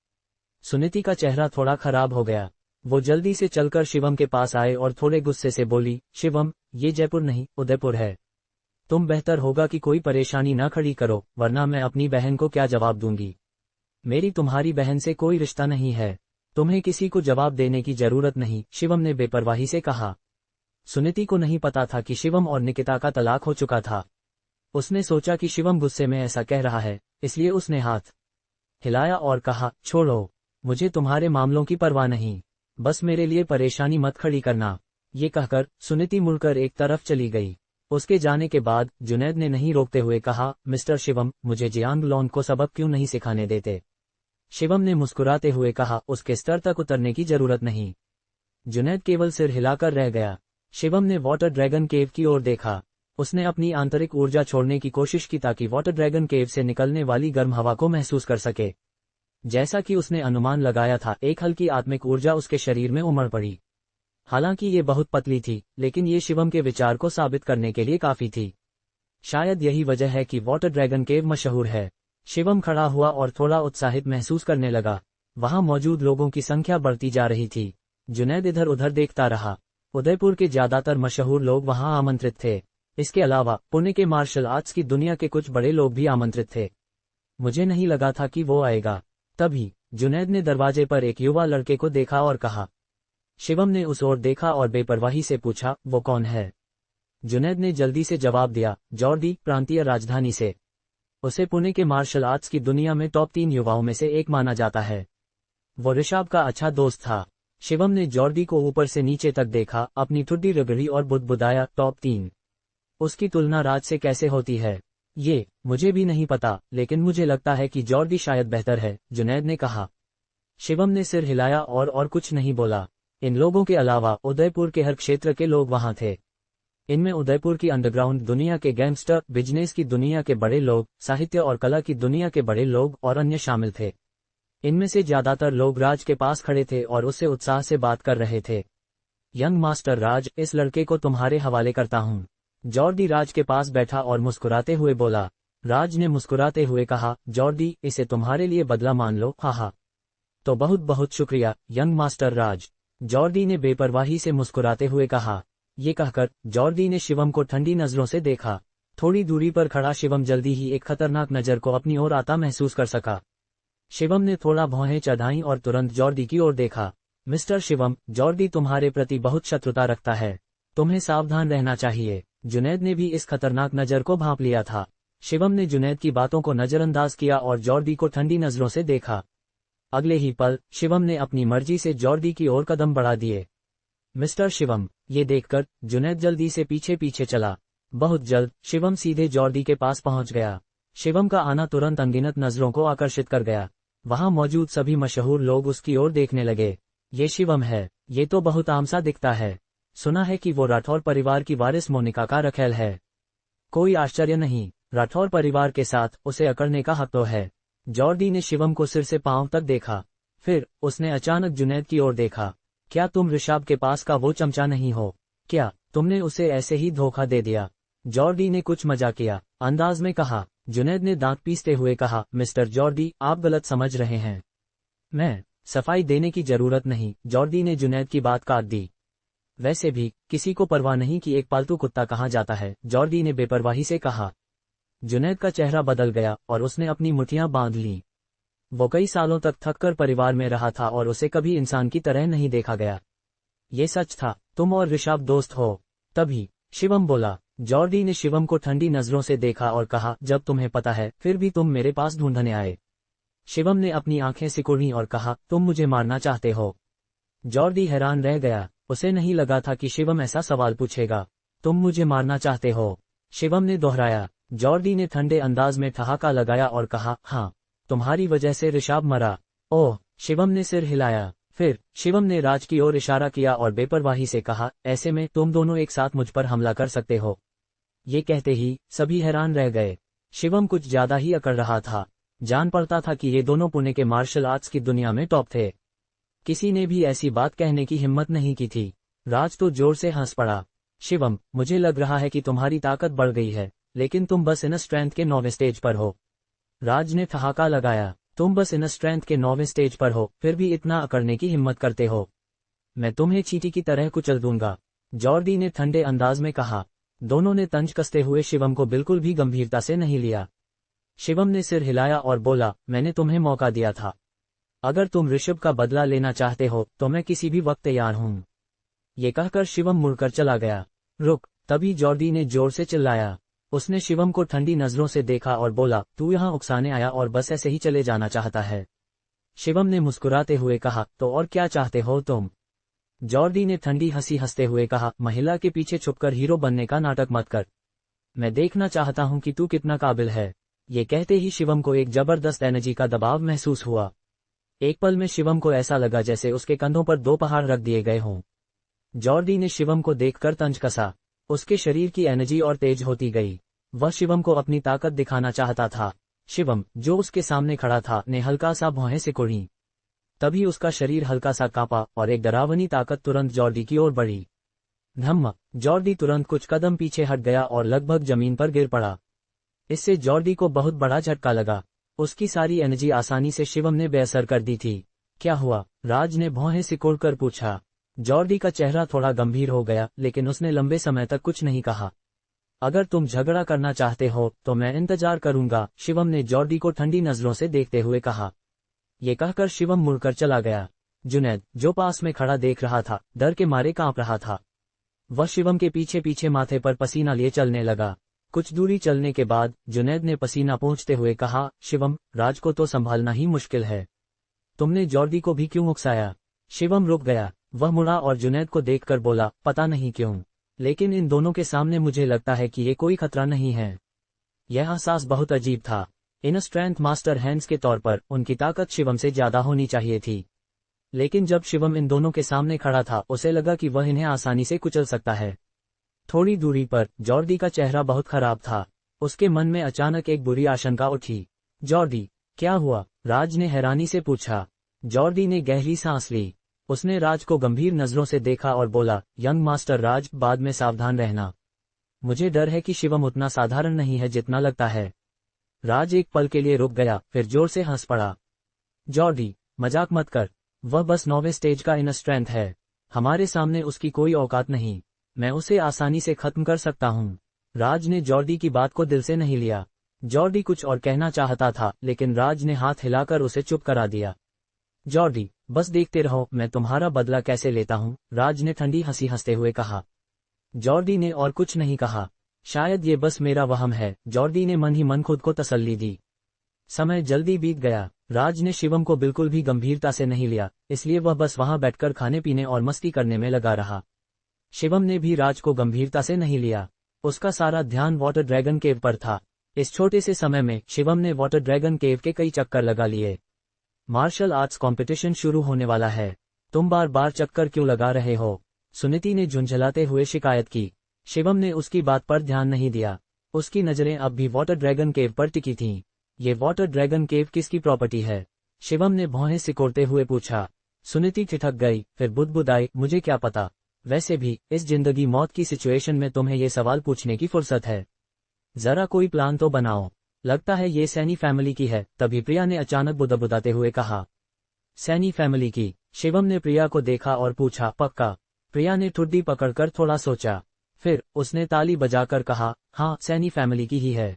सुनीति का चेहरा थोड़ा खराब हो गया। वो जल्दी से चलकर शिवम के पास आए और थोड़े गुस्से से बोली, शिवम, ये जयपुर नहीं उदयपुर है, तुम बेहतर होगा कि कोई परेशानी ना खड़ी करो, वरना मैं अपनी बहन को क्या जवाब दूंगी। मेरी तुम्हारी बहन से कोई रिश्ता नहीं है। तुम्हें किसी को जवाब देने की जरूरत नहीं, शिवम ने बेपरवाही से कहा। सुनीति को नहीं पता था कि शिवम और निकिता का तलाक हो चुका था। उसने सोचा कि शिवम गुस्से में ऐसा कह रहा है, इसलिए उसने हाथ हिलाया और कहा, छोड़ो, मुझे तुम्हारे मामलों की परवाह नहीं, बस मेरे लिए परेशानी मत खड़ी करना। ये कहकर सुनीति मुड़कर एक तरफ चली गई। उसके जाने के बाद जुनैद ने नहीं रोकते हुए कहा, मिस्टर शिवम, मुझे जियांग लॉन को सबक क्यों नहीं सिखाने देते? शिवम ने मुस्कुराते हुए कहा, उसके स्तर तक उतरने की जरूरत नहीं। जुनैद केवल सिर हिलाकर रह गया। शिवम ने वाटर ड्रैगन केव की ओर देखा। उसने अपनी आंतरिक ऊर्जा छोड़ने की कोशिश की ताकि वाटर ड्रैगन केव से निकलने वाली गर्म हवा को महसूस कर सके। जैसा कि उसने अनुमान लगाया था, एक हल्की आत्मिक ऊर्जा उसके शरीर में उमड़ पड़ी। हालांकि ये बहुत पतली थी, लेकिन ये शिवम के विचार को साबित करने के लिए काफी थी। शायद यही वजह है कि वाटर ड्रैगन केव मशहूर है। शिवम खड़ा हुआ और थोड़ा उत्साहित महसूस करने लगा। वहां मौजूद लोगों की संख्या बढ़ती जा रही थी। जुनैद इधर उधर देखता रहा। उदयपुर के ज्यादातर मशहूर लोग वहां आमंत्रित थे। इसके अलावा पुणे के मार्शल आर्ट्स की दुनिया के कुछ बड़े लोग भी आमंत्रित थे। मुझे नहीं लगा था कि वो आएगा। तभी जुनैद ने दरवाजे पर एक युवा लड़के को देखा और कहा। शिवम ने उस ओर देखा और बेपरवाही से पूछा, वो कौन है? जुनैद ने जल्दी से जवाब दिया, जॉर्डी, प्रांतीय राजधानी से। उसे पुणे के मार्शल आर्ट्स की दुनिया में टॉप 3 युवाओं में से एक माना जाता है। वो ऋषभ का अच्छा दोस्त था। शिवम ने जॉर्डी को ऊपर से नीचे तक देखा, अपनी ठुड्डी रगड़ी और बुदबुदाया, टॉप 3? उसकी तुलना राज से कैसे होती है? ये मुझे भी नहीं पता, लेकिन मुझे लगता है कि जॉर्डी शायद बेहतर है, जुनैद ने कहा। शिवम ने सिर हिलाया और कुछ नहीं बोला। इन लोगों के अलावा उदयपुर के हर क्षेत्र के लोग वहां थे। इनमें उदयपुर की अंडरग्राउंड दुनिया के गैंगस्टर, बिजनेस की दुनिया के बड़े लोग, साहित्य और कला की दुनिया के बड़े लोग और अन्य शामिल थे। इनमें से ज्यादातर लोग राज के पास खड़े थे और उससे उत्साह से बात कर रहे थे। यंग मास्टर राज, इस लड़के को तुम्हारे हवाले करता हूँ। जॉर्डी राज के पास बैठा और मुस्कुराते हुए बोला। राज ने मुस्कुराते हुए कहा, जॉर्डी, इसे तुम्हारे लिए बदला मान लो, हाहा। तो बहुत बहुत शुक्रिया, यंग मास्टर राज, जॉर्डी ने बेपरवाही से मुस्कुराते हुए कहा। ये कहकर जॉर्डी ने शिवम को ठंडी नजरों से देखा। थोड़ी दूरी पर खड़ा शिवम जल्दी ही एक खतरनाक नजर को अपनी ओर आता महसूस कर सका। शिवम ने थोड़ा भौहें चढ़ाई और तुरंत जॉर्डी की ओर देखा। मिस्टर शिवम, जॉर्डी तुम्हारे प्रति बहुत शत्रुता रखता है, तुम्हें सावधान रहना चाहिए। जुनैद ने भी इस खतरनाक नजर को भांप लिया था। शिवम ने जुनैद की बातों को नजरअंदाज किया और जॉर्डी को ठंडी नजरों से देखा। अगले ही पल शिवम ने अपनी मर्जी से जॉर्डी की ओर कदम बढ़ा दिए। मिस्टर शिवम, ये देखकर जुनैद जल्दी से पीछे पीछे चला। बहुत जल्द शिवम सीधे जॉर्डी के पास पहुंच गया। शिवम का आना तुरंत अनगिनत नजरों को आकर्षित कर गया। वहां मौजूद सभी मशहूर लोग उसकी ओर देखने लगे। ये शिवम है, ये तो बहुत आम सा दिखता है। सुना है कि वो राठौर परिवार की वारिस मोनिका का रखेल है। कोई आश्चर्य नहीं, राठौर परिवार के साथ उसे अकड़ने का हक तो है। जॉर्डी ने शिवम को सिर से पांव तक देखा। फिर उसने अचानक जुनैद की ओर देखा। क्या तुम ऋषभ के पास का वो चमचा नहीं हो? क्या तुमने उसे ऐसे ही धोखा दे दिया? जॉर्डी ने कुछ मजाकिया अंदाज में कहा। जुनैद ने दांत पीसते हुए कहा, मिस्टर जॉर्डी, आप गलत समझ रहे हैं। मैं सफाई देने की जरूरत नहीं, जॉर्डी ने जुनैद की बात काट दी। वैसे भी किसी को परवाह नहीं कि एक पालतू कुत्ता कहाँ जाता है, जॉर्डी ने बेपरवाही से कहा। जुनैद का चेहरा बदल गया और उसने अपनी मुठ्ठियां बांध लीं। वो कई सालों तक थककर परिवार में रहा था और उसे कभी इंसान की तरह नहीं देखा गया। ये सच था, तुम और ऋषभ दोस्त हो? तभी शिवम बोला। जॉर्डी ने शिवम को ठंडी नजरों से देखा और कहा, जब तुम्हें पता है फिर भी तुम मेरे पास ढूंढने आए। शिवम ने अपनी आंखें सिकुड़ी और कहा, तुम मुझे मारना चाहते हो? जॉर्डी हैरान रह गया। उसे नहीं लगा था कि शिवम ऐसा सवाल पूछेगा। तुम मुझे मारना चाहते हो? शिवम ने दोहराया। जॉर्डी ने ठंडे अंदाज में ठहाका लगाया और कहा, हाँ, तुम्हारी वजह से ऋषभ मरा। ओह, शिवम ने सिर हिलाया। फिर शिवम ने राज की ओर इशारा किया और बेपरवाही से कहा, ऐसे में तुम दोनों एक साथ मुझ पर हमला कर सकते हो। ये कहते ही सभी हैरान रह गए। शिवम कुछ ज्यादा ही अकड़ रहा था। जान पड़ता था कि ये दोनों पुणे के मार्शल आर्ट्स की दुनिया में टॉप थे। किसी ने भी ऐसी बात कहने की हिम्मत नहीं की थी। राज तो जोर से हंस पड़ा। शिवम, मुझे लग रहा है कि तुम्हारी ताकत बढ़ गई है, लेकिन तुम बस इन स्ट्रेंथ के 9वें स्टेज पर हो। राज ने ठहाका लगाया। तुम बस इन स्ट्रेंथ के 9वें स्टेज पर हो, फिर भी इतना अकड़ने की हिम्मत करते हो? मैं तुम्हें चींटी की तरह कुचल दूंगा, जॉर्डी ने ठंडे अंदाज में कहा। दोनों ने तंज कसते हुए शिवम को बिल्कुल भी गंभीरता से नहीं लिया। शिवम ने सिर हिलाया और बोला, मैंने तुम्हें मौका दिया था। अगर तुम ऋषभ का बदला लेना चाहते हो तो मैं किसी भी वक्त तैयार हूँ। ये कहकर शिवम मुड़कर चला गया। रुक! तभी जॉर्डी ने जोर से चिल्लाया। उसने शिवम को ठंडी नजरों से देखा और बोला, तू यहाँ उकसाने आया और बस ऐसे ही चले जाना चाहता है? शिवम ने मुस्कुराते हुए कहा, तो और क्या चाहते हो तुम? जॉर्डी ने ठंडी हंसी हंसते हुए कहा, महिला के पीछे छुपकर हीरो बनने का नाटक मत कर। मैं देखना चाहता हूँ कि तू कितना काबिल है। ये कहते ही शिवम को एक जबरदस्त एनर्जी का दबाव महसूस हुआ। एक पल में शिवम को ऐसा लगा जैसे उसके कंधों पर 2 पहाड़ रख दिए गए हों। जॉर्डी ने शिवम को देखकर तंज कसा। उसके शरीर की एनर्जी और तेज होती गई। वह शिवम को अपनी ताकत दिखाना चाहता था। शिवम, जो उसके सामने खड़ा था, ने हल्का सा भौहें सिकुड़ी। तभी उसका शरीर हल्का सा कांपा और एक डरावनी ताकत तुरंत जॉर्डी की ओर बढ़ी। धम्म! जॉर्डी तुरंत कुछ कदम पीछे हट गया और लगभग जमीन पर गिर पड़ा। इससे जॉर्डी को बहुत बड़ा झटका लगा। उसकी सारी एनर्जी आसानी से शिवम ने बेअसर कर दी थी। क्या हुआ? राज ने भौहें सिकोड़कर पूछा। जॉर्डी का चेहरा थोड़ा गंभीर हो गया, लेकिन उसने लंबे समय तक कुछ नहीं कहा। अगर तुम झगड़ा करना चाहते हो तो मैं इंतजार करूंगा, शिवम ने जॉर्डी को ठंडी नजरों से देखते हुए कहा। ये कहकर शिवम मुड़कर चला गया। जुनैद, जो पास में खड़ा देख रहा था, डर के मारे कांप रहा था। वह शिवम के पीछे पीछे माथे पर पसीना लिए चलने लगा। कुछ दूरी चलने के बाद जुनैद ने पसीना पोंछते हुए कहा, शिवम, राज को तो संभालना ही मुश्किल है। तुमने जॉर्डी को भी क्यों उकसाया? शिवम रुक गया। वह मुड़ा और जुनैद को देखकर बोला, पता नहीं क्यों, लेकिन इन दोनों के सामने मुझे लगता है कि ये कोई खतरा नहीं है। यह एहसास बहुत अजीब था। इन स्ट्रेंथ मास्टर हैंड्स के तौर पर उनकी ताकत शिवम से ज्यादा होनी चाहिए थी, लेकिन जब शिवम इन दोनों के सामने खड़ा था, उसे लगा कि वह इन्हें आसानी से कुचल सकता है। थोड़ी दूरी पर जॉर्डी का चेहरा बहुत खराब था। उसके मन में अचानक एक बुरी आशंका उठी। जॉर्डी, क्या हुआ? राज ने हैरानी से पूछा। जॉर्डी ने गहरी सांस ली। उसने राज को गंभीर नजरों से देखा और बोला, यंग मास्टर राज, बाद में सावधान रहना। मुझे डर है कि शिवम उतना साधारण नहीं है जितना लगता है। राज एक पल के लिए रुक गया, फिर जोर से हंस पड़ा। जॉर्डी, मजाक मत कर। वह बस 9वें स्टेज का इनर स्ट्रेंथ है। हमारे सामने उसकी कोई औकात नहीं। मैं उसे आसानी से खत्म कर सकता हूँ। राज ने जॉर्डी की बात को दिल से नहीं लिया। जॉर्डी कुछ और कहना चाहता था, लेकिन राज ने हाथ हिलाकर उसे चुप करा दिया। जॉर्डी, बस देखते रहो मैं तुम्हारा बदला कैसे लेता हूँ, राज ने ठंडी हंसी हंसते हुए कहा। जॉर्डी ने और कुछ नहीं कहा। शायद ये बस मेरा वहम है, जॉर्डी ने मन ही मन खुद को तसल्ली दी। समय जल्दी बीत गया। राज ने शिवम को बिल्कुल भी गंभीरता से नहीं लिया, इसलिए वह बस वहां बैठकर खाने पीने और मस्ती करने में लगा रहा। शिवम ने भी राज को गंभीरता से नहीं लिया। उसका सारा ध्यान वाटर ड्रैगन केव पर था। इस छोटे से समय में शिवम ने वाटर ड्रैगन केव के कई चक्कर लगा लिए। मार्शल आर्ट्स कंपटीशन शुरू होने वाला है, तुम बार बार चक्कर क्यों लगा रहे हो? सुनीति ने झुंझलाते हुए शिकायत की। शिवम ने उसकी बात पर ध्यान नहीं दिया। उसकी नजरें अब भी वाटर ड्रैगन केव पर टिकी थीं। ये वाटर ड्रैगन केव किसकी प्रॉपर्टी है? शिवम ने भौहें सिकोड़ते हुए पूछा। सुनीति ठिठक गई, फिर बुदबुदाई, मुझे क्या पता। वैसे भी इस जिंदगी मौत की सिचुएशन में तुम्हें ये सवाल पूछने की फुर्सत है? जरा कोई प्लान तो बनाओ। लगता है ये सैनी फैमिली की है, तभी प्रिया ने अचानक बुदबुदाते हुए कहा। सैनी फैमिली की? शिवम ने प्रिया को देखा और पूछा, पक्का? प्रिया ने ठुड्डी पकड़कर थोड़ा सोचा, फिर उसने ताली बजाकर कहा, हाँ, सैनी फैमिली की ही है।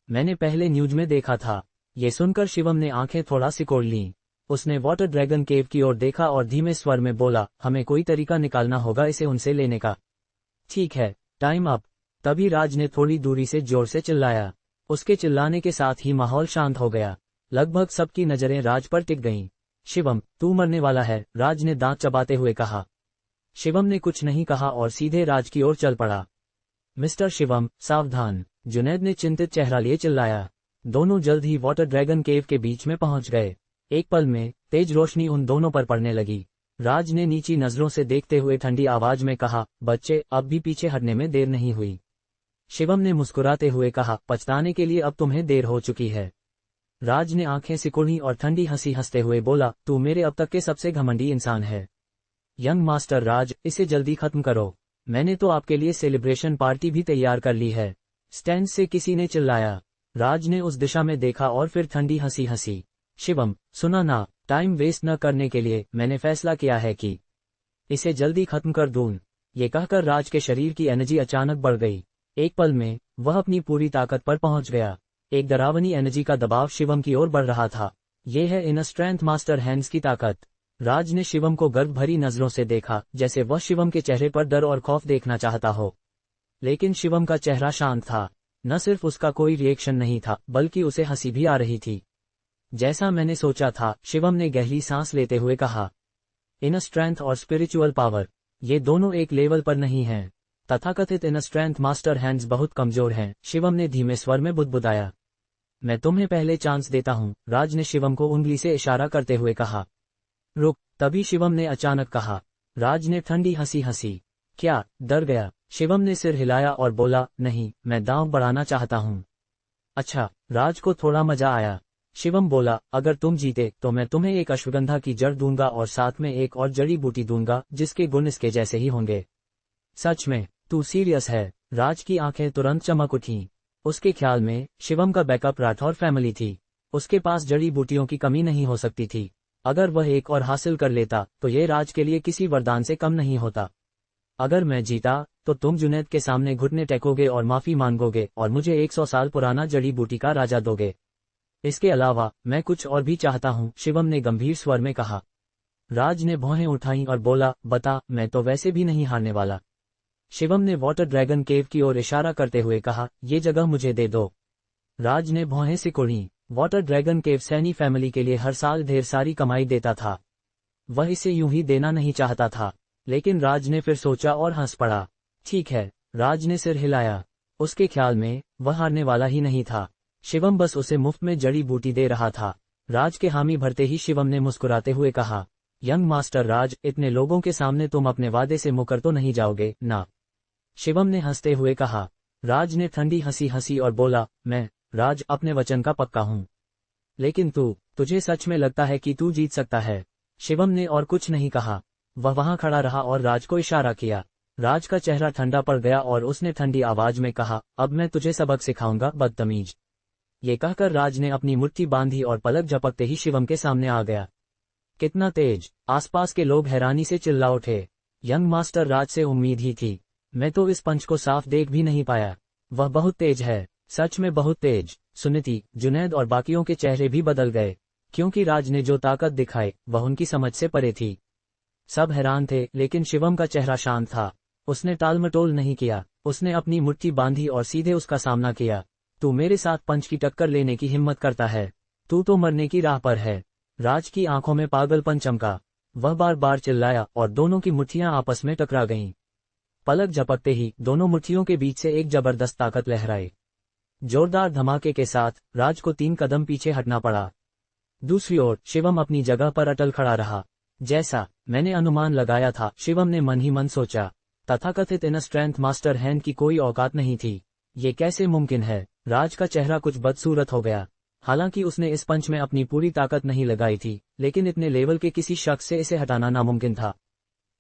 मैंने पहले न्यूज में देखा था। ये सुनकर शिवम ने आंखें थोड़ा सिकोड़ लीं। उसने वाटर ड्रैगन केव की ओर देखा और धीमे स्वर में बोला, हमें कोई तरीका निकालना होगा इसे उनसे लेने का। ठीक है, टाइम अप। तभी राज ने थोड़ी दूरी से जोर से चिल्लाया। उसके चिल्लाने के साथ ही माहौल शांत हो गया। लगभग सबकी नजरें राज पर टिक गईं। शिवम, तू मरने वाला है, राज ने दांत चबाते हुए कहा। शिवम ने कुछ नहीं कहा और सीधे राज की ओर चल पड़ा। मिस्टर शिवम, सावधान, जुनैद ने चिंतित चेहरा लिए चिल्लाया। दोनों जल्द ही वाटर ड्रैगन केव के बीच में पहुंच गए। एक पल में तेज रोशनी उन दोनों पर पड़ने लगी। राज ने नीची नजरों से देखते हुए ठंडी आवाज में कहा, बच्चे, अब भी पीछे हटने में देर नहीं हुई। शिवम ने मुस्कुराते हुए कहा, पछताने के लिए अब तुम्हें देर हो चुकी है। राज ने आंखें सिकुड़ी और ठंडी हंसी हंसते हुए बोला, तू मेरे अब तक के सबसे घमंडी इंसान है। यंग मास्टर राज, इसे जल्दी खत्म करो। मैंने तो आपके लिए सेलिब्रेशन पार्टी भी तैयार कर ली है, स्टैंड से किसी ने चिल्लाया। राज ने उस दिशा में देखा और फिर ठंडी हंसी हंसी। शिवम, सुना ना, टाइम वेस्ट न करने के लिए मैंने फैसला किया है कि इसे जल्दी खत्म कर दूं। ये कहकर राज के शरीर की एनर्जी अचानक बढ़ गई। एक पल में वह अपनी पूरी ताकत पर पहुंच गया। एक डरावनी एनर्जी का दबाव शिवम की ओर बढ़ रहा था। ये है इनर स्ट्रेंथ मास्टर हैंड्स की ताकत। राज ने शिवम को गर्व भरी नजरों से देखा, जैसे वह शिवम के चेहरे पर डर और खौफ देखना चाहता हो। लेकिन शिवम का चेहरा शांत था। न सिर्फ उसका कोई रिएक्शन नहीं था, बल्कि उसे हंसी भी आ रही थी। जैसा मैंने सोचा था, शिवम ने गहरी सांस लेते हुए कहा। इनर स्ट्रेंथ और स्पिरिचुअल पावर, ये दोनों एक लेवल पर नहीं हैं। तथाकथित इनर स्ट्रेंथ मास्टर हैंड्स बहुत कमजोर हैं, शिवम ने धीमे स्वर में बुदबुदाया। मैं तुम्हें पहले चांस देता हूँ, राज ने शिवम को उंगली से इशारा करते हुए कहा। रुक, तभी शिवम ने अचानक कहा। राज ने ठंडी हंसी हंसी। क्या, डर गया? शिवम ने सिर हिलाया और बोला, नहीं, मैं दांव बढ़ाना चाहता हूँ। अच्छा, राज को थोड़ा मजा आया। शिवम बोला, अगर तुम जीते तो मैं तुम्हें एक अश्वगंधा की जड़ दूंगा और साथ में एक और जड़ी बूटी दूंगा जिसके गुण इसके जैसे ही होंगे। सच में? तू सीरियस है? राज की आंखें तुरंत चमक उठीं। उसके ख्याल में शिवम का बैकअप राठौर फैमिली थी। उसके पास जड़ी बूटियों की कमी नहीं हो सकती थी। अगर वह एक और हासिल कर लेता तो ये राज के लिए किसी वरदान से कम नहीं होता। अगर मैं जीता तो तुम जुनैद के सामने घुटने टेकोगे और माफी मांगोगे और मुझे 100 साल पुराना जड़ी बूटी का राजा दोगे। इसके अलावा मैं कुछ और भी चाहता हूँ, शिवम ने गंभीर स्वर में कहा। राज ने भौहें उठाईं और बोला, बता, मैं तो वैसे भी नहीं हारने वाला। शिवम ने वाटर ड्रैगन केव की ओर इशारा करते हुए कहा, ये जगह मुझे दे दो। राज ने भौहें सिकुड़ीं। वाटर ड्रैगन केव सैनी फैमिली के लिए हर साल ढेर सारी कमाई देता था। वह इसे यूं ही देना नहीं चाहता था। लेकिन राज ने फिर सोचा और हंस पड़ा। ठीक है, राज ने सिर हिलाया। उसके ख्याल में वह हारने वाला ही नहीं था। शिवम बस उसे मुफ्त में जड़ी बूटी दे रहा था। राज के हामी भरते ही शिवम ने मुस्कुराते हुए कहा, यंग मास्टर राज, इतने लोगों के सामने तुम अपने वादे से मुकर तो नहीं जाओगे ना? शिवम ने हंसते हुए कहा। राज ने ठंडी हंसी हंसी और बोला, मैं, राज, अपने वचन का पक्का हूँ। लेकिन तुझे सच में लगता है कि तू जीत सकता है? शिवम ने और कुछ नहीं कहा। वह वहां खड़ा रहा और राज को इशारा किया। राज का चेहरा ठंडा पड़ गया और उसने ठंडी आवाज में कहा, अब मैं तुझे सबक सिखाऊंगा, बदतमीज। ये कहकर राज ने अपनी मुट्ठी बांधी और पलक झपकते ही शिवम के सामने आ गया। कितना तेज! आसपास के लोग हैरानी से चिल्ला उठे। यंग मास्टर राज से उम्मीद ही थी। मैं तो इस पंच को साफ देख भी नहीं पाया। वह बहुत तेज है, सच में बहुत तेज। सुनीति, जुनैद और बाकियों के चेहरे भी बदल गए, क्योंकि राज ने जो ताकत दिखाई वह उनकी समझ से परे थी। सब हैरान थे, लेकिन शिवम का चेहरा शांत था। उसने टालमटोल नहीं किया। उसने अपनी मुट्ठी बांधी और सीधे उसका सामना किया। तू मेरे साथ पंच की टक्कर लेने की हिम्मत करता है? तू तो मरने की राह पर है। राज की आंखों में पागलपन चमका। वह बार बार चिल्लाया और दोनों की मुट्ठियां आपस में टकरा गईं। पलक झपकते ही दोनों मुट्ठियों के बीच से एक जबरदस्त ताकत लहराई। जोरदार धमाके के साथ राज को 3 कदम पीछे हटना पड़ा। दूसरी ओर शिवम अपनी जगह पर अटल खड़ा रहा। जैसा मैंने अनुमान लगाया था, शिवम ने मन ही मन सोचा। तथाकथित इनर स्ट्रेंथ मास्टर हैंड की कोई औकात नहीं थी। ये कैसे मुमकिन है? राज का चेहरा कुछ बदसूरत हो गया। हालांकि उसने इस पंच में अपनी पूरी ताकत नहीं लगाई थी, लेकिन इतने लेवल के किसी शख्स से इसे हटाना नामुमकिन था।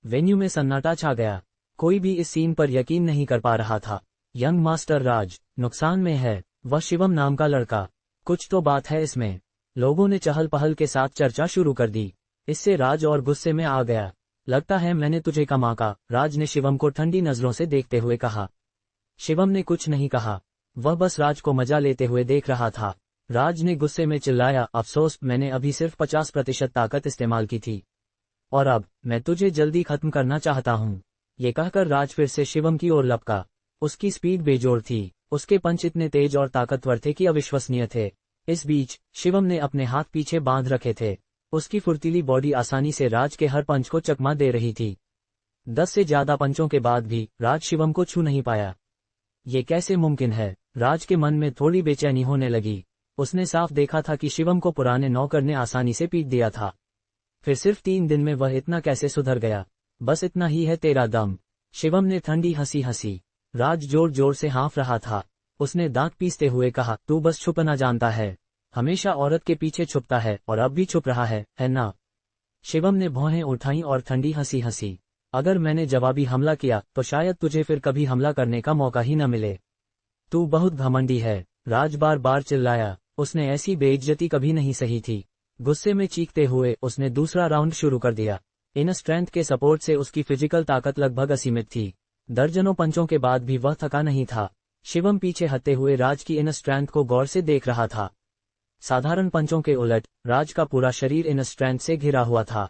वेन्यू में सन्नाटा छा गया। कोई भी इस सीन पर यकीन नहीं कर पा रहा था। यंग मास्टर राज नुकसान में है। वह शिवम नाम का लड़का, कुछ तो बात है इसमें। लोगों ने चहल पहल के साथ चर्चा शुरू कर दी। इससे राज और गुस्से में आ गया। लगता है मैंने तुझे कम आंका, राज ने शिवम को ठंडी नजरों से देखते हुए कहा। शिवम ने कुछ नहीं कहा। वह बस राज को मजा लेते हुए देख रहा था। राज ने गुस्से में चिल्लाया, अफसोस, मैंने अभी सिर्फ 50% ताकत इस्तेमाल की थी और अब मैं तुझे जल्दी खत्म करना चाहता हूँ। ये कहकर राज फिर से शिवम की ओर लपका। उसकी स्पीड बेजोड़ थी। उसके पंच इतने तेज और ताकतवर थे कि अविश्वसनीय थे। इस बीच शिवम ने अपने हाथ पीछे बांध रखे थे। उसकी फुर्तीली बॉडी आसानी से राज के हर पंच को चकमा दे रही थी। 10 से ज्यादा पंचों के बाद भी राज शिवम को छू नहीं पाया। ये कैसे मुमकिन है? राज के मन में थोड़ी बेचैनी होने लगी। उसने साफ देखा था कि शिवम को पुराने नौकर ने आसानी से पीट दिया था। फिर सिर्फ 3 दिन में वह इतना कैसे सुधर गया? बस इतना ही है तेरा दम। शिवम ने ठंडी हंसी हंसी। राज जोर जोर से हाँफ रहा था। उसने दांत पीसते हुए कहा, तू बस छुपना जानता है। हमेशा औरत के पीछे छुपता है और अब भी छुप रहा है ना? शिवम ने भौहें उठाईं और ठंडी हंसी हंसी। अगर मैंने जवाबी हमला किया तो शायद तुझे फिर कभी हमला करने का मौका ही न मिले। तू बहुत घमंडी है, राज बार बार चिल्लाया। उसने ऐसी बेइज्जती कभी नहीं सही थी। गुस्से में चीखते हुए उसने दूसरा राउंड शुरू कर दिया। इनर स्ट्रेंथ के सपोर्ट से उसकी फिजिकल ताकत लगभग असीमित थी। दर्जनों पंचों के बाद भी वह थका नहीं था। शिवम पीछे हटते हुए राज की इनर स्ट्रेंथ को गौर से देख रहा था। साधारण पंचों के उलट राज का पूरा शरीर इन स्ट्रेंथ से घिरा हुआ था।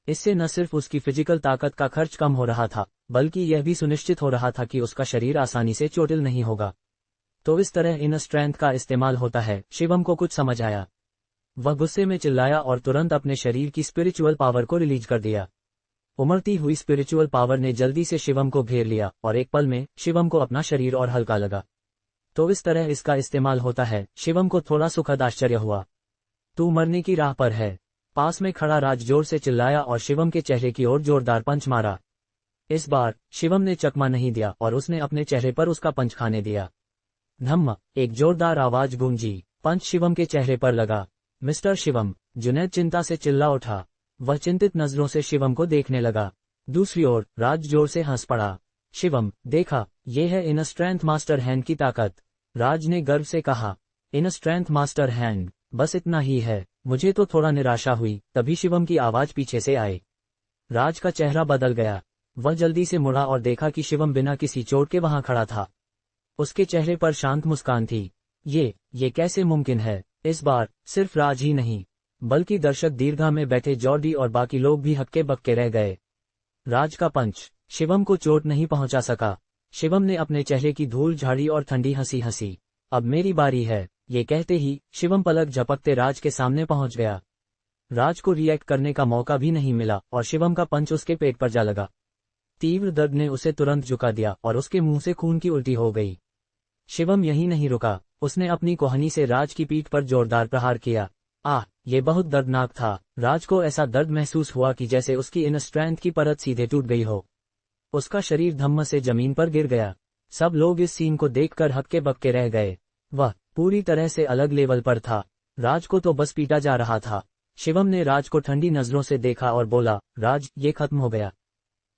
इससे न सिर्फ उसकी फिजिकल ताकत का खर्च कम हो रहा था, बल्कि यह भी सुनिश्चित हो रहा था कि उसका शरीर आसानी से चोटिल नहीं होगा। तो इस तरह इन स्ट्रेंथ का इस्तेमाल होता है। शिवम को कुछ समझ आया। वह गुस्से में चिल्लाया और तुरंत अपने शरीर की स्पिरिचुअल पावर को रिलीज कर दिया। उमड़ती हुई स्पिरिचुअल पावर ने जल्दी से शिवम को घेर लिया और एक पल में शिवम को अपना शरीर और हल्का लगा। तो इस तरह इसका इस्तेमाल होता है। शिवम को थोड़ा सुखद आश्चर्य हुआ। तू मरने की राह पर है। पास में खड़ा राज जोर से चिल्लाया और शिवम के चेहरे की ओर जोरदार पंच मारा। इस बार शिवम ने चकमा नहीं दिया और उसने अपने चेहरे पर उसका पंच खाने दिया। धम्म, एक जोरदार आवाज गूंजी। पंच शिवम के चेहरे पर लगा। मिस्टर शिवम, जुनैद चिंता से चिल्ला उठा। वह चिंतित नजरों से शिवम को देखने लगा। दूसरी ओर राज जोर से हंस पड़ा। शिवम, देखा, ये है इन स्ट्रेंथ मास्टर हैंड की ताकत। राज ने गर्व से कहा। इन स्ट्रेंथ मास्टर हैंड, बस इतना ही है। मुझे तो थोड़ा निराशा हुई। तभी शिवम की आवाज पीछे से आई। राज का चेहरा बदल गया। वह जल्दी से मुड़ा और देखा कि शिवम बिना किसी चोट के वहां खड़ा था। उसके चेहरे पर शांत मुस्कान थी। ये कैसे मुमकिन है? इस बार सिर्फ राज ही नहीं, बल्कि दर्शक दीर्घा में बैठे जॉर्डी और बाकी लोग भी हक्के बक्के रह गए। राज का पंच शिवम को चोट नहीं पहुंचा सका। शिवम ने अपने चेहरे की धूल झाड़ी और ठंडी हंसी हंसी। अब मेरी बारी है। ये कहते ही शिवम पलक झपकते राज के सामने पहुंच गया। राज को रिएक्ट करने का मौका भी नहीं मिला और शिवम का पंच उसके पेट पर जा लगा। तीव्र दर्द ने उसे तुरंत झुका दिया और उसके मुंह से खून की उल्टी हो गई। शिवम यहीं नहीं रुका। उसने अपनी कोहनी से राज की पीठ पर जोरदार प्रहार किया। ये बहुत दर्दनाक था। राज को ऐसा दर्द महसूस हुआ कि जैसे उसकी इन स्ट्रेंथ की परत सीधे टूट गई हो। उसका शरीर धम्म से जमीन पर गिर गया। सब लोग इस सीन को देखकर हक्के बक्के रह गए। वह पूरी तरह से अलग लेवल पर था। राज को तो बस पीटा जा रहा था। शिवम ने राज को ठंडी नजरों से देखा और बोला, राज, ये खत्म हो गया।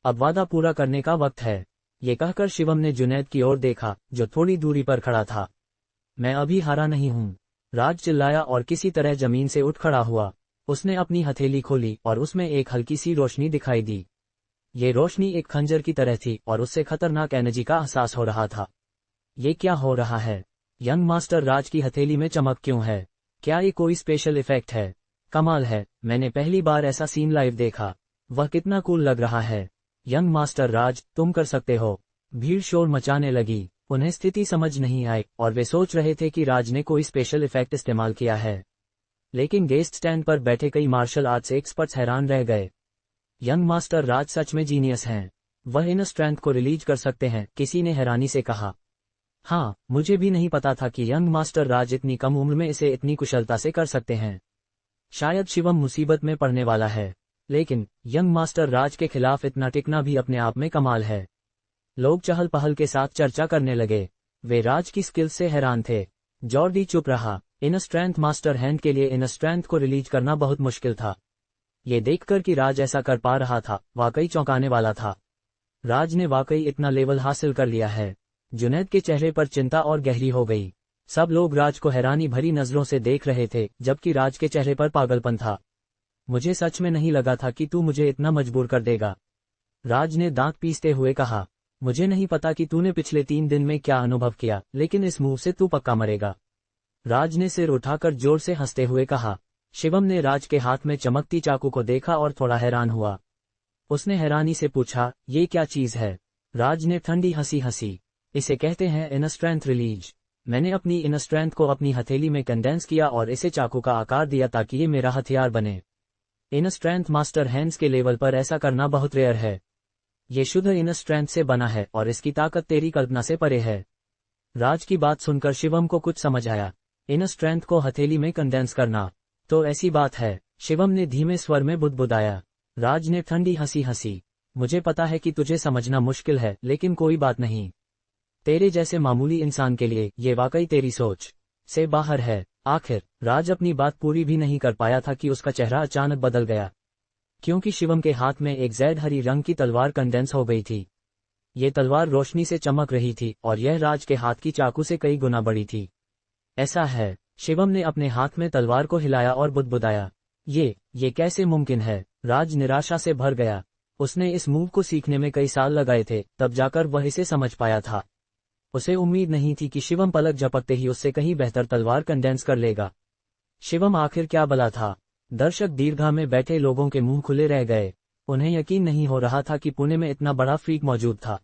अब वादा पूरा करने का वक्त है। ये कहकर शिवम ने जुनैद की ओर देखा, जो थोड़ी दूरी पर खड़ा था। मैं अभी हारा नहीं हूं, राज चिल्लाया और किसी तरह जमीन से उठ खड़ा हुआ। उसने अपनी हथेली खोली और उसमें एक हल्की सी रोशनी दिखाई दी। ये रोशनी एक खंजर की तरह थी और उससे खतरनाक एनर्जी का एहसास हो रहा था। ये क्या हो रहा है? यंग मास्टर राज की हथेली में चमक क्यों है? क्या ये कोई स्पेशल इफेक्ट है? कमाल है, मैंने पहली बार ऐसा सीन लाइव देखा। वह कितना कूल लग रहा है। यंग मास्टर राज, तुम कर सकते हो। भीड़ शोर मचाने लगी। उन्हें स्थिति समझ नहीं आई और वे सोच रहे थे कि राज ने कोई स्पेशल इफेक्ट इस्तेमाल किया है। लेकिन गेस्ट स्टैंड पर बैठे कई मार्शल आर्ट्स एक्सपर्ट्स हैरान रह गए। यंग मास्टर राज सच में जीनियस हैं। वह इन स्ट्रेंथ को रिलीज कर सकते हैं, किसी ने हैरानी से कहा। हाँ, मुझे भी नहीं पता था कि यंग मास्टर राज इतनी कम उम्र में इसे इतनी कुशलता से कर सकते हैं। शायद शिवम मुसीबत में पड़ने वाला है, लेकिन यंग मास्टर राज के खिलाफ इतना टिकना भी अपने आप में कमाल है। लोग चहल पहल के साथ चर्चा करने लगे। वे राज की स्किल्स से हैरान थे। जॉर्डी चुप रहा। इन स्ट्रेंथ मास्टर हैंड के लिए इन स्ट्रेंथ को रिलीज करना बहुत मुश्किल था। ये देखकर कि राज ऐसा कर पा रहा था, वाकई चौंकाने वाला था। राज ने वाकई इतना लेवल हासिल कर लिया है। जुनैद के चेहरे पर चिंता और गहरी हो गई। सब लोग राज को हैरानी भरी नजरों से देख रहे थे, जबकि राज के चेहरे पर पागलपन था। मुझे सच में नहीं लगा था कि तू मुझे इतना मजबूर कर देगा, राज ने दांत पीसते हुए कहा। मुझे नहीं पता कि तूने पिछले 3 दिन में क्या अनुभव किया, लेकिन इस मुंह से तू पक्का मरेगा। राज ने सिर उठाकर जोर से हंसते हुए कहा। शिवम ने राज के हाथ में चमकती चाकू को देखा और थोड़ा हैरान हुआ। उसने हैरानी से पूछा, ये क्या चीज है? राज ने ठंडी हंसी हंसी। इसे कहते हैं इन स्ट्रेंथ रिलीज। मैंने अपनी इन स्ट्रेंथ को अपनी हथेली में कंडेंस किया और इसे चाकू का आकार दिया ताकि ये मेरा हथियार बने। इन स्ट्रेंथ मास्टर हैंड्स के लेवल पर ऐसा करना बहुत रेयर है। ये शुद्ध इन स्ट्रेंथ से बना है और इसकी ताकत तेरी कल्पना से परे है। राज की बात सुनकर शिवम को कुछ समझ आया। इन स्ट्रेंथ को हथेली में कंडेंस करना, तो ऐसी बात है, शिवम ने धीमे स्वर में बुदबुदाया। राज ने ठंडी हंसी हंसी। मुझे पता है कि तुझे समझना मुश्किल है, लेकिन कोई बात नहीं। तेरे जैसे मामूली इंसान के लिए ये वाकई तेरी सोच से बाहर है। आखिर राज अपनी बात पूरी भी नहीं कर पाया था कि उसका चेहरा अचानक बदल गया, क्योंकि शिवम के हाथ में एक जैद हरी रंग की तलवार कंडेंस हो गई थी। ये तलवार रोशनी से चमक रही थी और यह राज के हाथ की चाकू से कई गुना बड़ी थी। ऐसा है, शिवम ने अपने हाथ में तलवार को हिलाया और बुदबुदाया। ये कैसे मुमकिन है? राज निराशा से भर गया। उसने इस मूव को सीखने में कई साल लगाए थे, तब जाकर वह इसे समझ पाया था। उसे उम्मीद नहीं थी कि शिवम पलक झपकते ही उससे कहीं बेहतर तलवार कंडेंस कर लेगा। शिवम आखिर क्या बला था। दर्शक दीर्घा में बैठे लोगों के मुंह खुले रह गए। उन्हें यकीन नहीं हो रहा था कि पुणे में इतना बड़ा फ्रीक मौजूद था।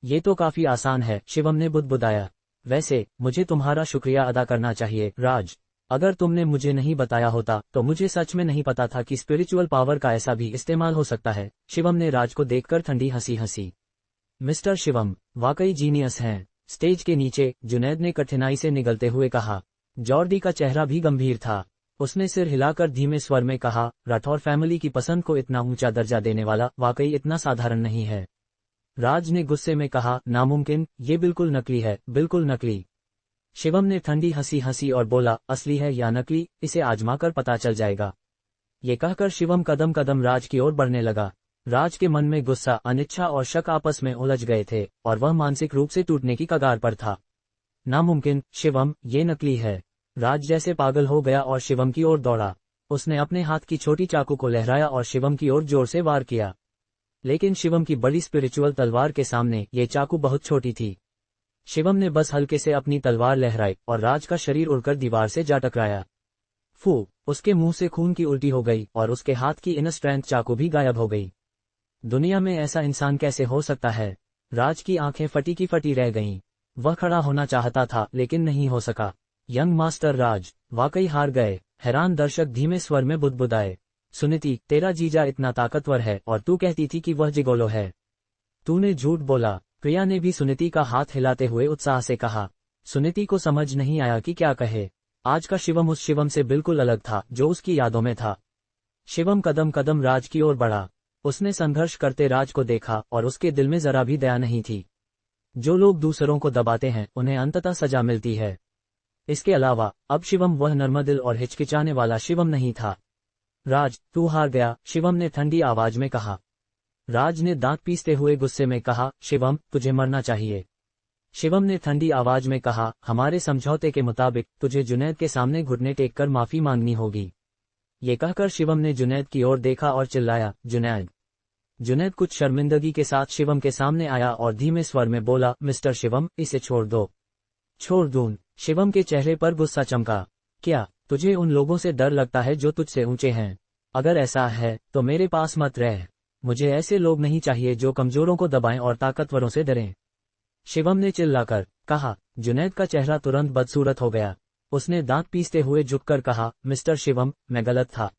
ये तो काफी आसान है, शिवम ने बुदबुदाया। वैसे मुझे तुम्हारा शुक्रिया अदा करना चाहिए राज। अगर तुमने मुझे नहीं बताया होता तो मुझे सच में नहीं पता था कि स्पिरिचुअल पावर का ऐसा भी इस्तेमाल हो सकता है। शिवम ने राज को देखकर ठंडी हंसी हंसी। मिस्टर शिवम वाकई जीनियस हैं। स्टेज के नीचे जुनैद ने कठिनाई से निगलते हुए कहा। जॉर्डी का चेहरा भी गंभीर था। उसने सिर हिलाकर धीमे स्वर में कहा, राठौर फैमिली की पसंद को इतना ऊंचा दर्जा देने वाला वाकई इतना साधारण नहीं है। राज ने गुस्से में कहा, नामुमकिन, ये बिल्कुल नकली है, बिल्कुल नकली। शिवम ने ठंडी हंसी हंसी और बोला, असली है या नकली, इसे आजमाकर पता चल जाएगा। ये कहकर शिवम कदम कदम राज की ओर बढ़ने लगा। राज के मन में गुस्सा, अनिच्छा और शक आपस में उलझ गए थे और वह मानसिक रूप से टूटने की कगार पर था। नामुमकिन, शिवम, ये नकली है। राज जैसे पागल हो गया और शिवम की ओर दौड़ा। उसने अपने हाथ की छोटी चाकू को लहराया और शिवम की ओर जोर से वार किया। लेकिन शिवम की बड़ी स्पिरिचुअल तलवार के सामने ये चाकू बहुत छोटी थी। शिवम ने बस हल्के से अपनी तलवार लहराई और राज का शरीर उड़कर दीवार से जा टकराया। फू, उसके मुंह से खून की उल्टी हो गई और उसके हाथ की इनर स्ट्रेंथ चाकू भी गायब हो गई। दुनिया में ऐसा इंसान कैसे हो सकता है। राज की आंखें फटी की फटी रह गईं। वह खड़ा होना चाहता था लेकिन नहीं हो सका। यंग मास्टर राज वाकई हार गए। हैरान दर्शक धीमे स्वर में बुदबुदाए। सुनीति, तेरा जीजा इतना ताकतवर है और तू कहती थी कि वह जिगोलो है। तूने झूठ बोला। प्रिया ने भी सुनीति का हाथ हिलाते हुए उत्साह से कहा। सुनीति को समझ नहीं आया कि क्या कहे। आज का शिवम उस शिवम से बिल्कुल अलग था जो उसकी यादों में था। शिवम कदम कदम राज की ओर बढ़ा। उसने संघर्ष करते राज को देखा और उसके दिल में जरा भी दया नहीं थी। जो लोग दूसरों को दबाते हैं उन्हें अंततः सजा मिलती है। इसके अलावा अब शिवम वह नर्मदिल और हिचकिचाने वाला शिवम नहीं था। राज, तू हार गया, शिवम ने ठंडी आवाज में कहा। राज ने दांत पीसते हुए गुस्से में कहा, शिवम, तुझे मरना चाहिए। शिवम ने ठंडी आवाज में कहा, हमारे समझौते के मुताबिक तुझे जुनैद के सामने घुटने टेक कर माफी मांगनी होगी। ये कहकर शिवम ने जुनैद की ओर देखा और चिल्लाया, जुनैद। जुनैद कुछ शर्मिंदगी के साथ शिवम के सामने आया और धीमे स्वर में बोला, मिस्टर शिवम, इसे छोड़ दो। छोड़ दूं? शिवम के चेहरे पर गुस्सा चमका। क्या तुझे उन लोगों से डर लगता है जो तुझसे ऊंचे हैं? अगर ऐसा है तो मेरे पास मत रह। मुझे ऐसे लोग नहीं चाहिए जो कमजोरों को दबाएं और ताकतवरों से डरें। शिवम ने चिल्लाकर कहा। जुनैद का चेहरा तुरंत बदसूरत हो गया। उसने दांत पीसते हुए झुककर कहा, मिस्टर शिवम, मैं गलत था।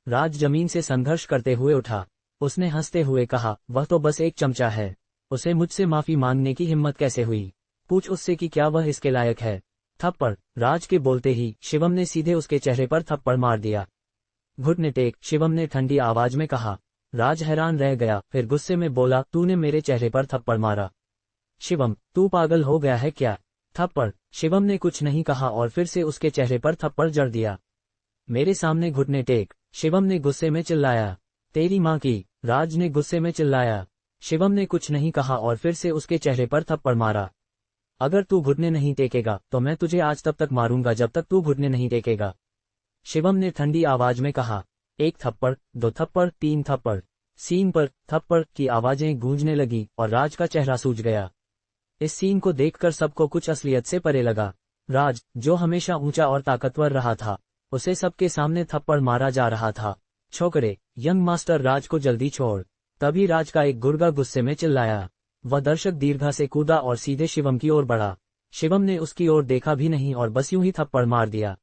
राज जमीन से संघर्ष करते हुए उठा। उसने हंसते हुए कहा, वह तो बस एक चमचा है। उसे मुझसे माफी मांगने की हिम्मत कैसे हुई? पूछ उससे कि क्या वह इसके लायक है। थप्पड़। राज के बोलते ही शिवम ने सीधे उसके चेहरे पर थप्पड़ मार दिया। घुटने टेक, शिवम ने ठंडी आवाज में कहा। राज हैरान रह गया, फिर गुस्से में बोला, तूने मेरे चेहरे पर थप्पड़ मारा? शिवम, तू पागल हो गया है क्या? थप्पड़। शिवम ने कुछ नहीं कहा और फिर से उसके चेहरे पर थप्पड़ जड़ दिया। मेरे सामने घुटने टेक, शिवम ने गुस्से में चिल्लाया। तेरी मां की, राज ने गुस्से में चिल्लाया। शिवम ने कुछ नहीं कहा और फिर से उसके चेहरे पर थप्पड़ मारा। अगर तू घुटने नहीं टेकेगा तो मैं तुझे आज तब तक मारूंगा जब तक तू घुटने नहीं टेकेगा। शिवम ने ठंडी आवाज में कहा। एक थप्पड़, दो थप्पड़, तीन थप्पड़। सीन पर थप्पड़ की आवाजें गूंजने लगी और राज का चेहरा सूज गया। इस सीन को देखकर सबको कुछ असलियत से परे लगा। राज, जो हमेशा ऊंचा और ताकतवर रहा था, उसे सबके सामने थप्पड़ मारा जा रहा था। छोकरे, यंग मास्टर राज को जल्दी छोड़। तभी राज का एक गुर्गा गुस्से में चिल्लाया। वह दर्शक दीर्घा से कूदा और सीधे शिवम की ओर बढ़ा। शिवम ने उसकी ओर देखा भी नहीं और बस यूं ही थप्पड़ मार दिया।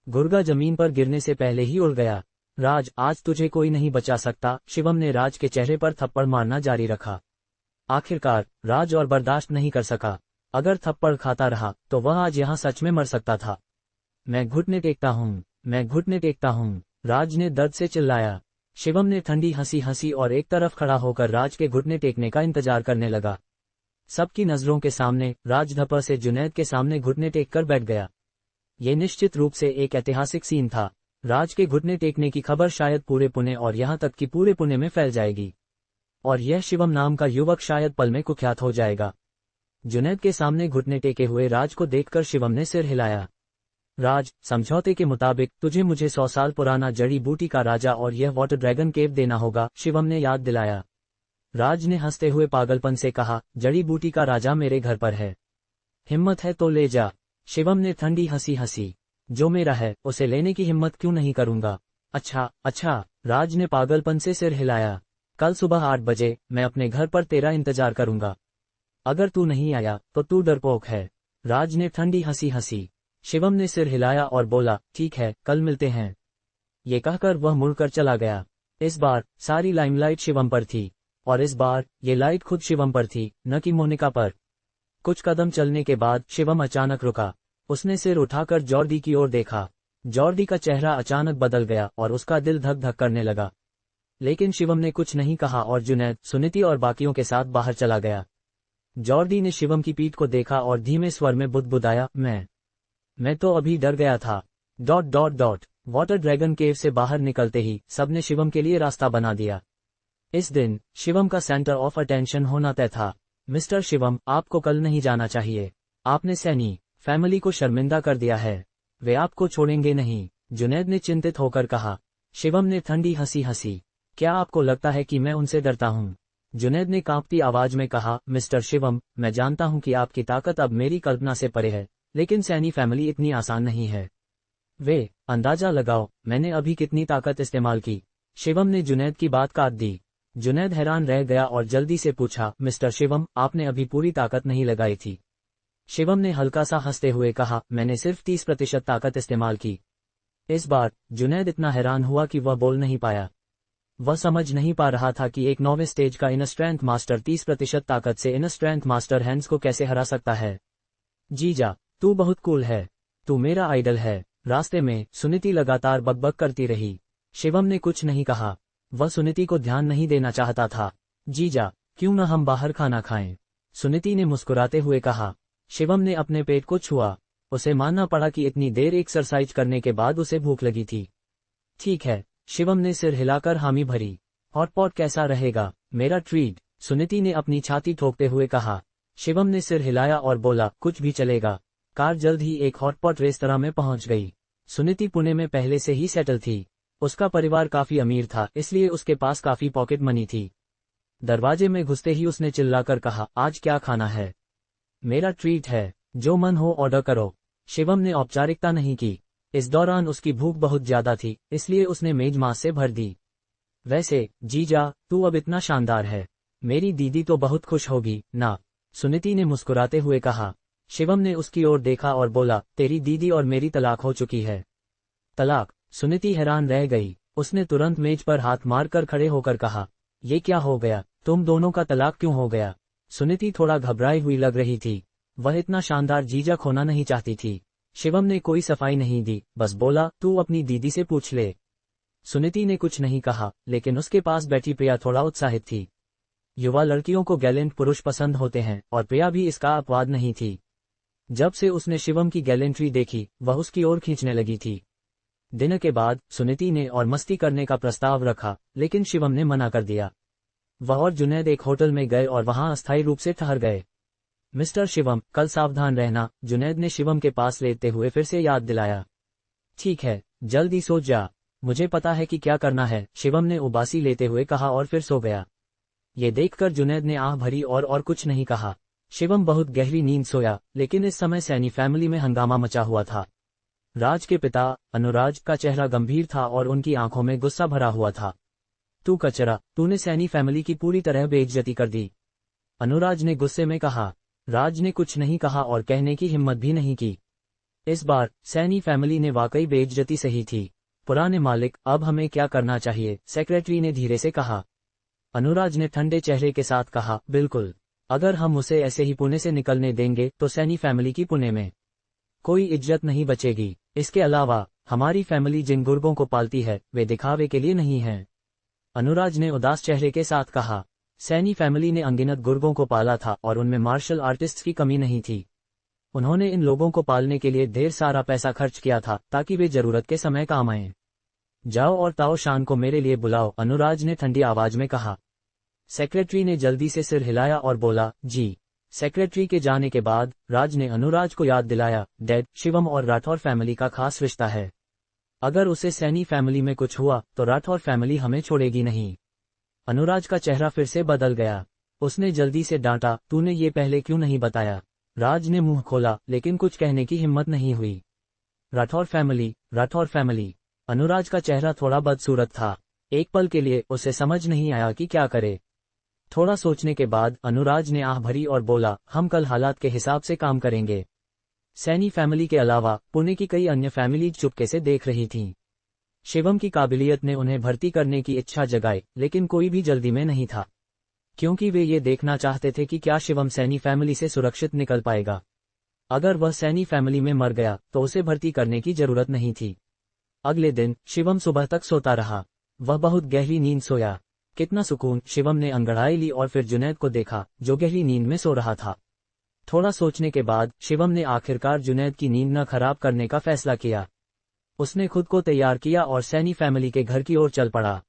गुर्गा जमीन पर गिरने से पहले ही उड़ गया। राज, आज तुझे कोई नहीं बचा सकता। शिवम ने राज के चेहरे पर थप्पड़ मारना जारी रखा। आखिरकार राज और बर्दाश्त नहीं कर सका। अगर थप्पड़ खाता रहा तो वह आज यहाँ सच में मर सकता था। मैं घुटने टेकता हूँ, मैं घुटने टेकता हूँ, राज ने दर्द से चिल्लाया। शिवम ने ठंडी हंसी हंसी और एक तरफ खड़ा होकर राज के घुटने टेकने का इंतजार करने लगा। सबकी नजरों के सामने राज धप्पड़ से जुनैद के सामने घुटने टेक कर बैठ गया। ये निश्चित रूप से एक ऐतिहासिक सीन था। राज के घुटने टेकने की खबर शायद पूरे पुणे और यहाँ तक कि पूरे पुणे में फैल जाएगी और यह शिवम नाम का युवक शायद पल में कुख्यात हो जाएगा। जुनैद के सामने घुटने टेके हुए राज को देखकर शिवम ने सिर हिलाया। राज, समझौते के मुताबिक तुझे मुझे 100 साल पुराना जड़ी बूटी का राजा और यह वाटर ड्रैगन केव देना होगा, शिवम ने याद दिलाया। राज ने हंसते हुए पागलपन से कहा, जड़ी बूटी का राजा मेरे घर पर है। हिम्मत है तो ले जा। शिवम ने ठंडी हंसी हंसी। जो मेरा है उसे लेने की हिम्मत क्यों नहीं करूंगा। अच्छा अच्छा, राज ने पागलपन से सिर हिलाया। कल सुबह 8 बजे मैं अपने घर पर तेरा इंतजार करूंगा। अगर तू नहीं आया तो तू डरपोक है। राज ने ठंडी हंसी हंसी। शिवम ने सिर हिलाया और बोला, ठीक है, कल मिलते हैं। ये कहकर वह मुड़कर चला गया। इस बार सारी लाइमलाइट शिवम पर थी, और इस बार ये लाइट खुद शिवम पर थी, न कि मोनिका पर। कुछ कदम चलने के बाद शिवम अचानक रुका। उसने सिर उठाकर जॉर्डी की ओर देखा। जॉर्डी का चेहरा अचानक बदल गया और उसका दिल धक धक करने लगा। लेकिन शिवम ने कुछ नहीं कहा और जुनैद, सुनीति और बाकियों के साथ बाहर चला गया। जॉर्डी ने शिवम की पीठ को देखा और धीमे स्वर में बुदबुदाया, मैं तो अभी डर गया था। ... वाटर ड्रैगन केव से बाहर निकलते ही सबने शिवम के लिए रास्ता बना दिया। इस दिन शिवम का सेंटर ऑफ अटेंशन होना तय था। मिस्टर शिवम, आपको कल नहीं जाना चाहिए। आपने सैनी फैमिली को शर्मिंदा कर दिया है। वे आपको छोड़ेंगे नहीं, जुनैद ने चिंतित होकर कहा। शिवम ने ठंडी हंसी हंसी। क्या आपको लगता है कि मैं उनसे डरता हूँ? जुनैद ने कांपती आवाज में कहा, मिस्टर शिवम, मैं जानता हूँ कि आपकी ताकत अब मेरी कल्पना से परे है, लेकिन सैनी फैमिली इतनी आसान नहीं है। अंदाजा लगाओ मैंने अभी कितनी ताकत इस्तेमाल की। शिवम ने जुनैद की बात काट दी। जुनैद हैरान रह गया और जल्दी से पूछा, मिस्टर शिवम, आपने अभी पूरी ताकत नहीं लगाई थी। शिवम ने हल्का सा हंसते हुए कहा, मैंने सिर्फ 30% ताकत इस्तेमाल की। इस बार जुनैद इतना हैरान हुआ कि वह बोल नहीं पाया। वह समझ नहीं पा रहा था कि एक 9वें स्टेज का इनर स्ट्रेंथ मास्टर 30% ताकत से इनर स्ट्रेंथ मास्टर हैंड्स को कैसे हरा सकता है। जीजा, तू बहुत कूल है, तू मेरा आइडल है। रास्ते में सुनीति लगातार बकबक करती रही। शिवम ने कुछ नहीं कहा, वह सुनीति को ध्यान नहीं देना चाहता था। जीजा, क्यों न हम बाहर खाना खाएं? सुनीति ने मुस्कुराते हुए कहा। शिवम ने अपने पेट को छुआ। उसे मानना पड़ा कि इतनी देर एक्सरसाइज करने के बाद उसे भूख लगी थी। ठीक है, शिवम ने सिर हिलाकर हामी भरी। हॉटपॉट कैसा रहेगा, मेरा ट्रीट? सुनीति ने अपनी छाती ठोकते हुए कहा। शिवम ने सिर हिलाया और बोला, कुछ भी चलेगा। कार जल्द ही एक हॉटपॉट रेस्तरां में पहुंच गई। सुनीति पुणे में पहले से ही सेटल थी। उसका परिवार काफी अमीर था, इसलिए उसके पास काफी पॉकेट मनी थी। दरवाजे में घुसते ही उसने चिल्लाकर कहा, आज क्या खाना है? मेरा ट्रीट है, जो मन हो ऑर्डर करो। शिवम ने औपचारिकता नहीं की। इस दौरान उसकी भूख बहुत ज्यादा थी, इसलिए उसने मेज मांस से भर दी। वैसे जीजा, तू अब इतना शानदार है, मेरी दीदी तो बहुत खुश होगी ना? सुनीति ने मुस्कुराते हुए कहा। शिवम ने उसकी ओर देखा और बोला, तेरी दीदी और मेरी तलाक हो चुकी है। तलाक? सुनीति हैरान रह गई। उसने तुरंत मेज पर हाथ मारकर खड़े होकर कहा, ये क्या हो गया? तुम दोनों का तलाक क्यों हो गया? सुनीति थोड़ा घबराई हुई लग रही थी। वह इतना शानदार जीजा खोना नहीं चाहती थी। शिवम ने कोई सफाई नहीं दी, बस बोला, तू अपनी दीदी से पूछ ले। सुनीति ने कुछ नहीं कहा, लेकिन उसके पास बैठी प्रिया थोड़ा उत्साहित थी। युवा लड़कियों को गैलेंट पुरुष पसंद होते हैं, और प्रिया भी इसका अपवाद नहीं थी। जब से उसने शिवम की गैलेंट्री देखी, वह उसकी ओर खींचने लगी थी। डिनर के बाद सुनीति ने और मस्ती करने का प्रस्ताव रखा, लेकिन शिवम ने मना कर दिया। वह और जुनैद एक होटल में गए और वहां अस्थायी रूप से ठहर गए। मिस्टर शिवम, कल सावधान रहना, जुनैद ने शिवम के पास लेते हुए फिर से याद दिलाया। ठीक है, जल्दी सो जा, मुझे पता है कि क्या करना है, शिवम ने उबासी लेते हुए कहा और फिर सो गया। ये देखकर जुनैद ने आह भरी और कुछ नहीं कहा। शिवम बहुत गहरी नींद सोया, लेकिन इस समय सैनी फैमिली में हंगामा मचा हुआ था। राज के पिता अनुराज का चेहरा गंभीर था और उनकी आंखों में गुस्सा भरा हुआ था। तू कचरा, तूने सैनी फैमिली की पूरी तरह बेइज्जती कर दी, अनुराज ने गुस्से में कहा। राज ने कुछ नहीं कहा और कहने की हिम्मत भी नहीं की। इस बार सैनी फैमिली ने वाकई बेइज्जती सही थी। पुराने मालिक, अब हमें क्या करना चाहिए? सेक्रेटरी ने धीरे से कहा। अनुराज ने ठंडे चेहरे के साथ कहा, बिल्कुल, अगर हम उसे ऐसे ही पुणे से निकलने देंगे तो सैनी फैमिली की पुणे में कोई इज्जत नहीं बचेगी। इसके अलावा हमारी फैमिली जिन गुर्गों को पालती है वे दिखावे के लिए नहीं हैं, अनुराज ने उदास चेहरे के साथ कहा। सैनी फैमिली ने अनगिनत गुर्गों को पाला था और उनमें मार्शल आर्टिस्ट्स की कमी नहीं थी। उन्होंने इन लोगों को पालने के लिए ढेर सारा पैसा खर्च किया था ताकि वे जरूरत के समय काम आएं। जाओ और ताओ शान को मेरे लिए बुलाओ, अनुराज ने ठंडी आवाज में कहा। सेक्रेटरी ने जल्दी से सिर हिलाया और बोला, जी। सेक्रेटरी के जाने के बाद राज ने अनुराज को याद दिलाया, डैड, शिवम और राठौर फैमिली का खास रिश्ता है। अगर उसे सैनी फैमिली में कुछ हुआ तो राठौर फैमिली हमें छोड़ेगी नहीं। अनुराज का चेहरा फिर से बदल गया। उसने जल्दी से डांटा, तूने ये पहले क्यों नहीं बताया? राज ने मुंह खोला, लेकिन कुछ कहने की हिम्मत नहीं हुई। राठौर फैमिली। अनुराज का चेहरा थोड़ा बदसूरत था। एक पल के लिए उसे समझ नहीं आया कि क्या करे। थोड़ा सोचने के बाद अनुराज ने आह भरी और बोला, हम कल हालात के हिसाब से काम करेंगे। सैनी फैमिली के अलावा पुणे की कई अन्य फैमिलीज चुपके से देख रही थीं। शिवम की काबिलियत ने उन्हें भर्ती करने की इच्छा जगाई, लेकिन कोई भी जल्दी में नहीं था, क्योंकि वे ये देखना चाहते थे कि क्या शिवम सैनी फैमिली से सुरक्षित निकल पाएगा। अगर वह सैनी फैमिली में मर गया तो उसे भर्ती करने की जरूरत नहीं थी। अगले दिन शिवम सुबह तक सोता रहा। वह बहुत गहरी नींद सोया। कितना सुकून। शिवम ने अंगड़ाई ली और फिर जुनैद को देखा, जो गहरी नींद में सो रहा था। थोड़ा सोचने के बाद शिवम ने आखिरकार जुनैद की नींद न खराब करने का फैसला किया। उसने खुद को तैयार किया और सैनी फैमिली के घर की ओर चल पड़ा।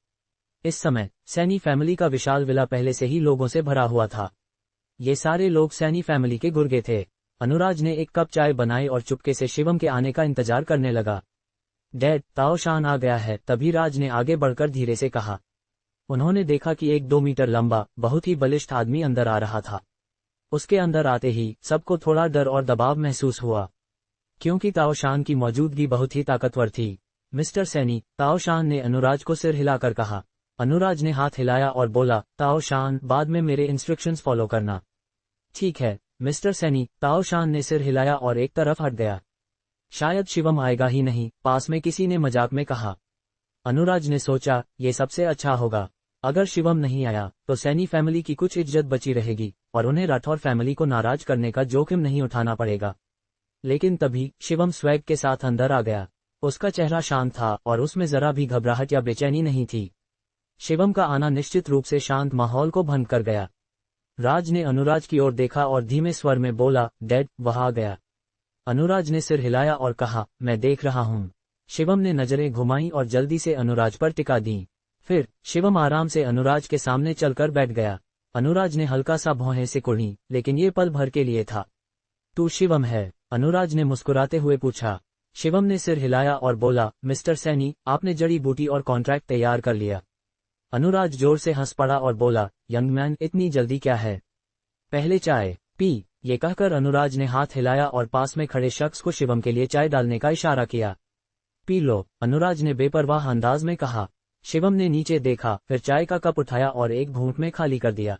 इस समय सैनी फैमिली का विशाल विला पहले से ही लोगों से भरा हुआ था। ये सारे लोग सैनी फैमिली के गुर्गे थे। अनुराज ने एक कप चाय बनाई और चुपके से शिवम के आने का इंतजार करने लगा। डैड, ताओ शान आ गया है, तभी राज ने आगे बढ़कर धीरे से कहा। उन्होंने देखा कि एक 2 मीटर लंबा बहुत ही बलिष्ठ आदमी अंदर आ रहा था। उसके अंदर आते ही सबको थोड़ा डर और दबाव महसूस हुआ, क्योंकि ताओ शान की मौजूदगी बहुत ही ताकतवर थी। मिस्टर सैनी, ताओ शान ने अनुराज को सिर हिलाकर कहा। अनुराज ने हाथ हिलाया और बोला, ताओ शान, बाद में मेरे इंस्ट्रक्शंस फॉलो करना। ठीक है मिस्टर सैनी। ताओ शान ने सिर हिलाया और एक तरफ हट गया। शायद शिवम आएगा ही नहीं, पास में किसी ने मजाक में कहा। अनुराज ने सोचा, ये सबसे अच्छा होगा। अगर शिवम नहीं आया तो सैनी फैमिली की कुछ इज्जत बची रहेगी और उन्हें राठौर फैमिली को नाराज करने का जोखिम नहीं उठाना पड़ेगा। लेकिन तभी शिवम स्वैग के साथ अंदर आ गया। उसका चेहरा शांत था और उसमें जरा भी घबराहट या बेचैनी नहीं थी। शिवम का आना निश्चित रूप से शांत माहौल को भंग कर गया। राज ने अनुराज की ओर देखा और धीमे स्वर में बोला, डैड, वह आ गया। अनुराज ने सिर हिलाया और कहा, मैं देख रहा हूँ। शिवम ने नजरें घुमाई और जल्दी से अनुराज पर टिका दी। फिर शिवम आराम से अनुराज के सामने चलकर बैठ गया। अनुराज ने हल्का सा भौहें सिकुड़ी, लेकिन ये पल भर के लिए था। तू शिवम है? अनुराज ने मुस्कुराते हुए पूछा। शिवम ने सिर हिलाया और बोला, मिस्टर सैनी, आपने जड़ी बूटी और कॉन्ट्रैक्ट तैयार कर लिया। अनुराज जोर से हंस पड़ा और बोला, यंग मैन, इतनी जल्दी क्या है? पहले चाय पी। ये कहकर अनुराज ने हाथ हिलाया और पास में खड़े शख्स को शिवम के लिए चाय डालने का इशारा किया। पी लो, अनुराज ने बेपरवाह अंदाज में कहा। शिवम ने नीचे देखा, फिर चाय का कप उठाया और एक घूंट में खाली कर दिया।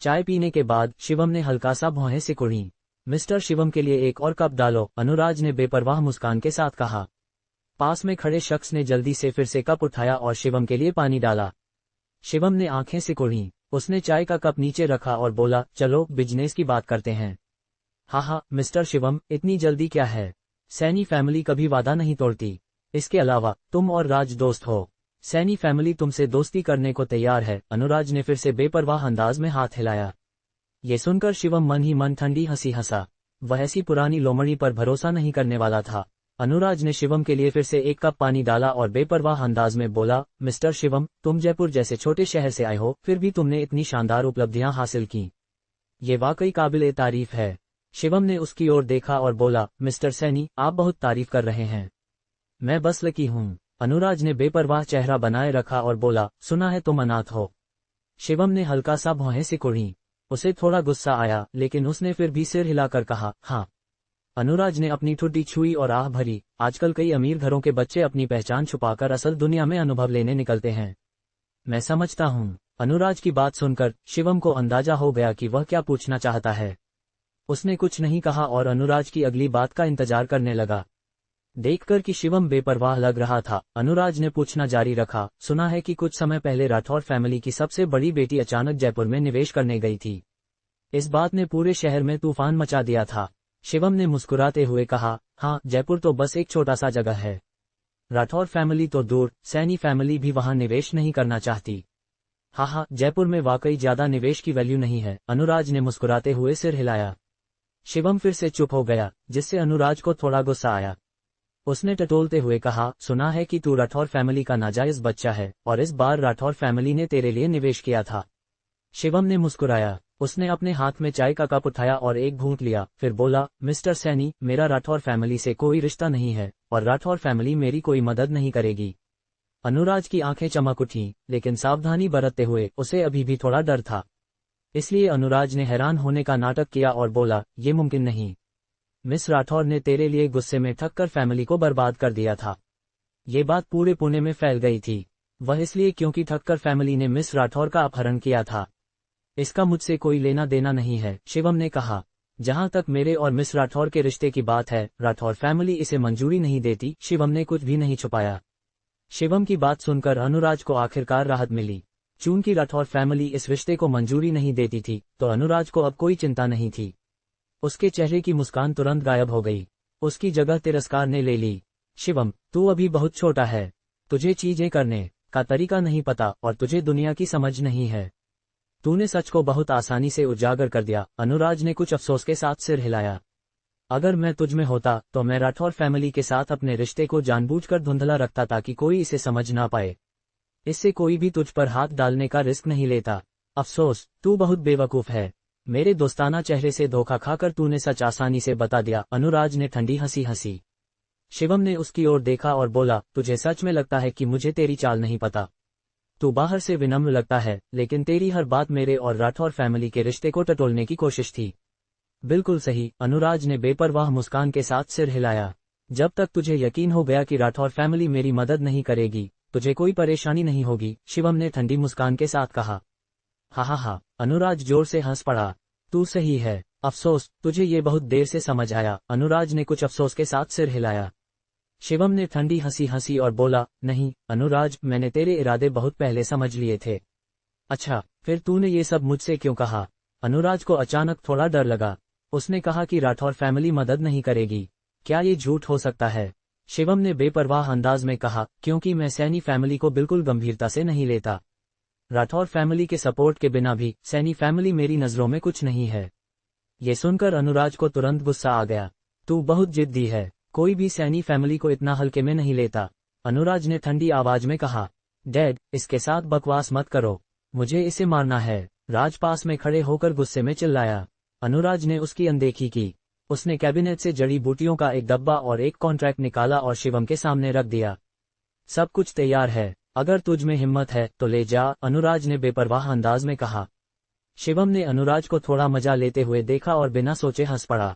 चाय पीने के बाद शिवम ने हल्का सा भौहें सिकुड़ी। मिस्टर शिवम के लिए एक और कप डालो, अनुराज ने बेपरवाह मुस्कान के साथ कहा। पास में खड़े शख्स ने जल्दी से फिर से कप उठाया और शिवम के लिए पानी डाला। शिवम ने आंखें सिकुड़ी। उसने चाय का कप नीचे रखा और बोला, चलो बिजनेस की बात करते हैं। हाँ, मिस्टर शिवम, इतनी जल्दी क्या है? सैनी फैमिली कभी वादा नहीं तोड़ती। इसके अलावा तुम और राज दोस्त हो। सैनी फैमिली तुमसे दोस्ती करने को तैयार है। अनुराज ने फिर से बेपरवाह अंदाज में हाथ हिलाया। ये सुनकर शिवम मन ही मन ठंडी हंसी हंसा। वह ऐसी पुरानी लोमड़ी पर भरोसा नहीं करने वाला था। अनुराज ने शिवम के लिए फिर से एक कप पानी डाला और बेपरवाह अंदाज में बोला, मिस्टर शिवम, तुम जयपुर जैसे छोटे शहर से आए हो, फिर भी तुमने इतनी शानदार उपलब्धियां हासिल की। ये वाकई काबिल तारीफ है। शिवम ने उसकी ओर देखा और बोला, मिस्टर सैनी, आप बहुत तारीफ कर रहे हैं। मैं बस लकी हूँ। अनुराज ने बेपरवाह चेहरा बनाए रखा और बोला, सुना है तुम अनाथ हो। शिवम ने हल्का सा भौहें सिकुड़ी। उसे थोड़ा गुस्सा आया, लेकिन उसने फिर भी सिर हिलाकर कहा, हाँ। अनुराज ने अपनी ठुड्डी छुई और आह भरी। आजकल कई अमीर घरों के बच्चे अपनी पहचान छुपाकर असल दुनिया में अनुभव लेने निकलते हैं। मैं समझता हूँ। अनुराज की बात सुनकर शिवम को अंदाजा हो गया कि वह क्या पूछना चाहता है। उसने कुछ नहीं कहा और अनुराज की अगली बात का इंतजार करने लगा। देखकर कि शिवम बेपरवाह लग रहा था, अनुराज ने पूछना जारी रखा, सुना है कि कुछ समय पहले राठौर फैमिली की सबसे बड़ी बेटी अचानक जयपुर में निवेश करने गई थी। इस बात ने पूरे शहर में तूफान मचा दिया था। शिवम ने मुस्कुराते हुए कहा, हाँ, जयपुर तो बस एक छोटा सा जगह है। राठौर फैमिली तो दूर, सैनी फैमिली भी वहां निवेश नहीं करना चाहती। हाँ, जयपुर में वाकई ज्यादा निवेश की वैल्यू नहीं है। अनुराज ने मुस्कुराते हुए सिर हिलाया। शिवम फिर से चुप हो गया, जिससे अनुराज को थोड़ा गुस्सा आया। उसने टटोलते हुए कहा, सुना है कि तू राठौर फैमिली का नाजायज बच्चा है और इस बार राठौर फैमिली ने तेरे लिए निवेश किया था। शिवम ने मुस्कुराया। उसने अपने हाथ में चाय का कप उठाया और एक घूंट लिया, फिर बोला, मिस्टर सैनी, मेरा राठौर फैमिली से कोई रिश्ता नहीं है और राठौर फैमिली मेरी कोई मदद नहीं करेगी। अनुराज की आंखें चमक उठी, लेकिन सावधानी बरतते हुए उसे अभी भी थोड़ा डर था। इसलिए अनुराज ने हैरान होने का नाटक किया और बोला, ये मुमकिन नहीं। मिस राठौर ने तेरे लिए गुस्से में ठक्कर फैमिली को बर्बाद कर दिया था। ये बात पूरे पुणे में फैल गई थी। वह इसलिए क्योंकि ठक्कर फैमिली ने मिस राठौर का अपहरण किया था। इसका मुझसे कोई लेना देना नहीं है, शिवम ने कहा। जहां तक मेरे और मिस राठौर के रिश्ते की बात है, राठौर फैमिली इसे मंजूरी नहीं देती। शिवम ने कुछ भी नहीं छुपाया। शिवम की बात सुनकर अनुराज को आखिरकार राहत मिली। चूंकि राठौर फैमिली इस रिश्ते को मंजूरी नहीं देती थी, तो अनुराज को अब कोई चिंता नहीं थी। उसके चेहरे की मुस्कान तुरंत गायब हो गई। उसकी जगह तिरस्कार ने ले ली। शिवम, तू अभी बहुत छोटा है। तुझे चीजें करने का तरीका नहीं पता और तुझे दुनिया की समझ नहीं है। तूने सच को बहुत आसानी से उजागर कर दिया। अनुराज ने कुछ अफसोस के साथ सिर हिलाया। अगर मैं तुझ में होता तो मैं राठौर फैमिली के साथ अपने रिश्ते को जानबूझकर धुंधला रखता ताकि कोई इसे समझ ना पाए। इससे कोई भी तुझ पर हाथ डालने का रिस्क नहीं लेता। अफसोस, तू बहुत बेवकूफ है। मेरे दोस्ताना चेहरे से धोखा खाकर तूने सच आसानी से बता दिया। अनुराज ने ठंडी हंसी हंसी। शिवम ने उसकी ओर देखा और बोला, तुझे सच में लगता है कि मुझे तेरी चाल नहीं पता? तू बाहर से विनम्र लगता है, लेकिन तेरी हर बात मेरे और राठौर फैमिली के रिश्ते को टटोलने की कोशिश थी। बिल्कुल सही, अनुराज ने बेपरवाह मुस्कान के साथ सिर हिलाया। जब तक तुझे यकीन हो गया कि राठौर फैमिली मेरी मदद नहीं करेगी, तुझे कोई परेशानी नहीं होगी, शिवम ने ठंडी मुस्कान के साथ कहा। हा, अनुराज जोर से हंस पड़ा। तू सही है। अफसोस, तुझे ये बहुत देर से समझ आया। अनुराज ने कुछ अफसोस के साथ सिर हिलाया। शिवम ने ठंडी हंसी हंसी और बोला, नहीं अनुराज, मैंने तेरे इरादे बहुत पहले समझ लिए थे। अच्छा, फिर तूने ये सब मुझसे क्यों कहा? अनुराज को अचानक थोड़ा डर लगा। उसने कहा कि राठौर फैमिली मदद नहीं करेगी। क्या ये झूठ हो सकता है? शिवम ने बेपरवाह अंदाज में कहा, क्योंकि मैं सैनी फैमिली को बिल्कुल गंभीरता से नहीं लेता। राठौर फैमिली के सपोर्ट के बिना भी सैनी फैमिली मेरी नजरों में कुछ नहीं है। ये सुनकर अनुराज को तुरंत गुस्सा आ गया। तू बहुत जिद्दी है। कोई भी सैनी फैमिली को इतना हल्के में नहीं लेता। अनुराज ने ठंडी आवाज में कहा। डैड, इसके साथ बकवास मत करो। मुझे इसे मारना है। राज पास में खड़े होकर गुस्से में चिल्लाया। अनुराज ने उसकी अनदेखी की। उसने कैबिनेट से जड़ी बूटियों का एक डब्बा और एक कॉन्ट्रैक्ट निकाला और शिवम के सामने रख दिया। सब कुछ तैयार है, अगर तुझ में हिम्मत है तो ले जा, अनुराज ने बेपरवाह अंदाज में कहा। शिवम ने अनुराज को थोड़ा मजा लेते हुए देखा और बिना सोचे हंस पड़ा।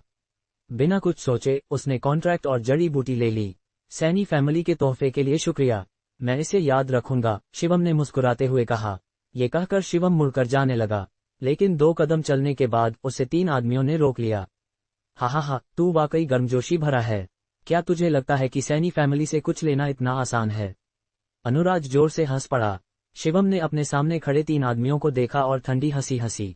बिना कुछ सोचे उसने कॉन्ट्रैक्ट और जड़ी बूटी ले ली। सैनी फैमिली के तोहफे के लिए शुक्रिया, मैं इसे याद रखूंगा, शिवम ने मुस्कुराते हुए कहा। ये कहकर शिवम मुड़कर जाने लगा, लेकिन 2 कदम चलने के बाद उसे 3 आदमियों ने रोक लिया। हा, तू वाकई गर्मजोशी भरा है। क्या तुझे लगता है कि सैनी फैमिली से कुछ लेना इतना आसान है? अनुराज जोर से हंस पड़ा। शिवम ने अपने सामने खड़े 3 आदमियों को देखा और ठंडी हंसी हंसी।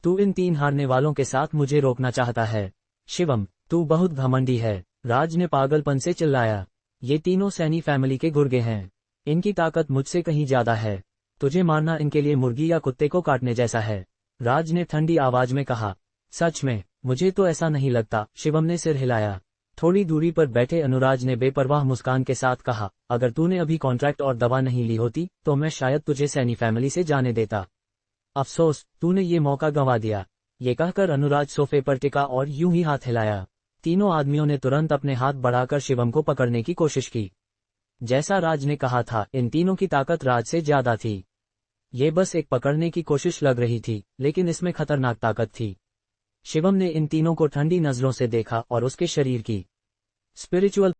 तू इन 3 हारने वालों के साथ मुझे रोकना चाहता है? शिवम, तू बहुत घमंडी है, राज ने पागलपन से चिल्लाया। ये तीनों सैनी फैमिली के गुर्गे हैं। इनकी ताकत मुझसे कहीं ज्यादा है। तुझे मारना इनके लिए मुर्गी या कुत्ते को काटने जैसा है, राज ने ठंडी आवाज में कहा। सच में? मुझे तो ऐसा नहीं लगता, शिवम ने सिर हिलाया। थोड़ी दूरी पर बैठे अनुराज ने बेपरवाह मुस्कान के साथ कहा, अगर तूने अभी कॉन्ट्रैक्ट और दवा नहीं ली होती तो मैं शायद तुझे सैनी फैमिली से जाने देता। अफसोस, तूने ये मौका गंवा दिया। ये कहकर अनुराज सोफे पर टिका और यूं ही हाथ हिलाया। तीनों आदमियों ने तुरंत अपने हाथ बढ़ाकर शिवम को पकड़ने की कोशिश की। जैसा राज ने कहा था, इन तीनों की ताकत राज से ज्यादा थी। ये बस एक पकड़ने की कोशिश लग रही थी, लेकिन इसमें खतरनाक ताकत थी। शिवम ने इन तीनों को ठंडी नजरों से देखा और उसके शरीर की स्पिरिचुअल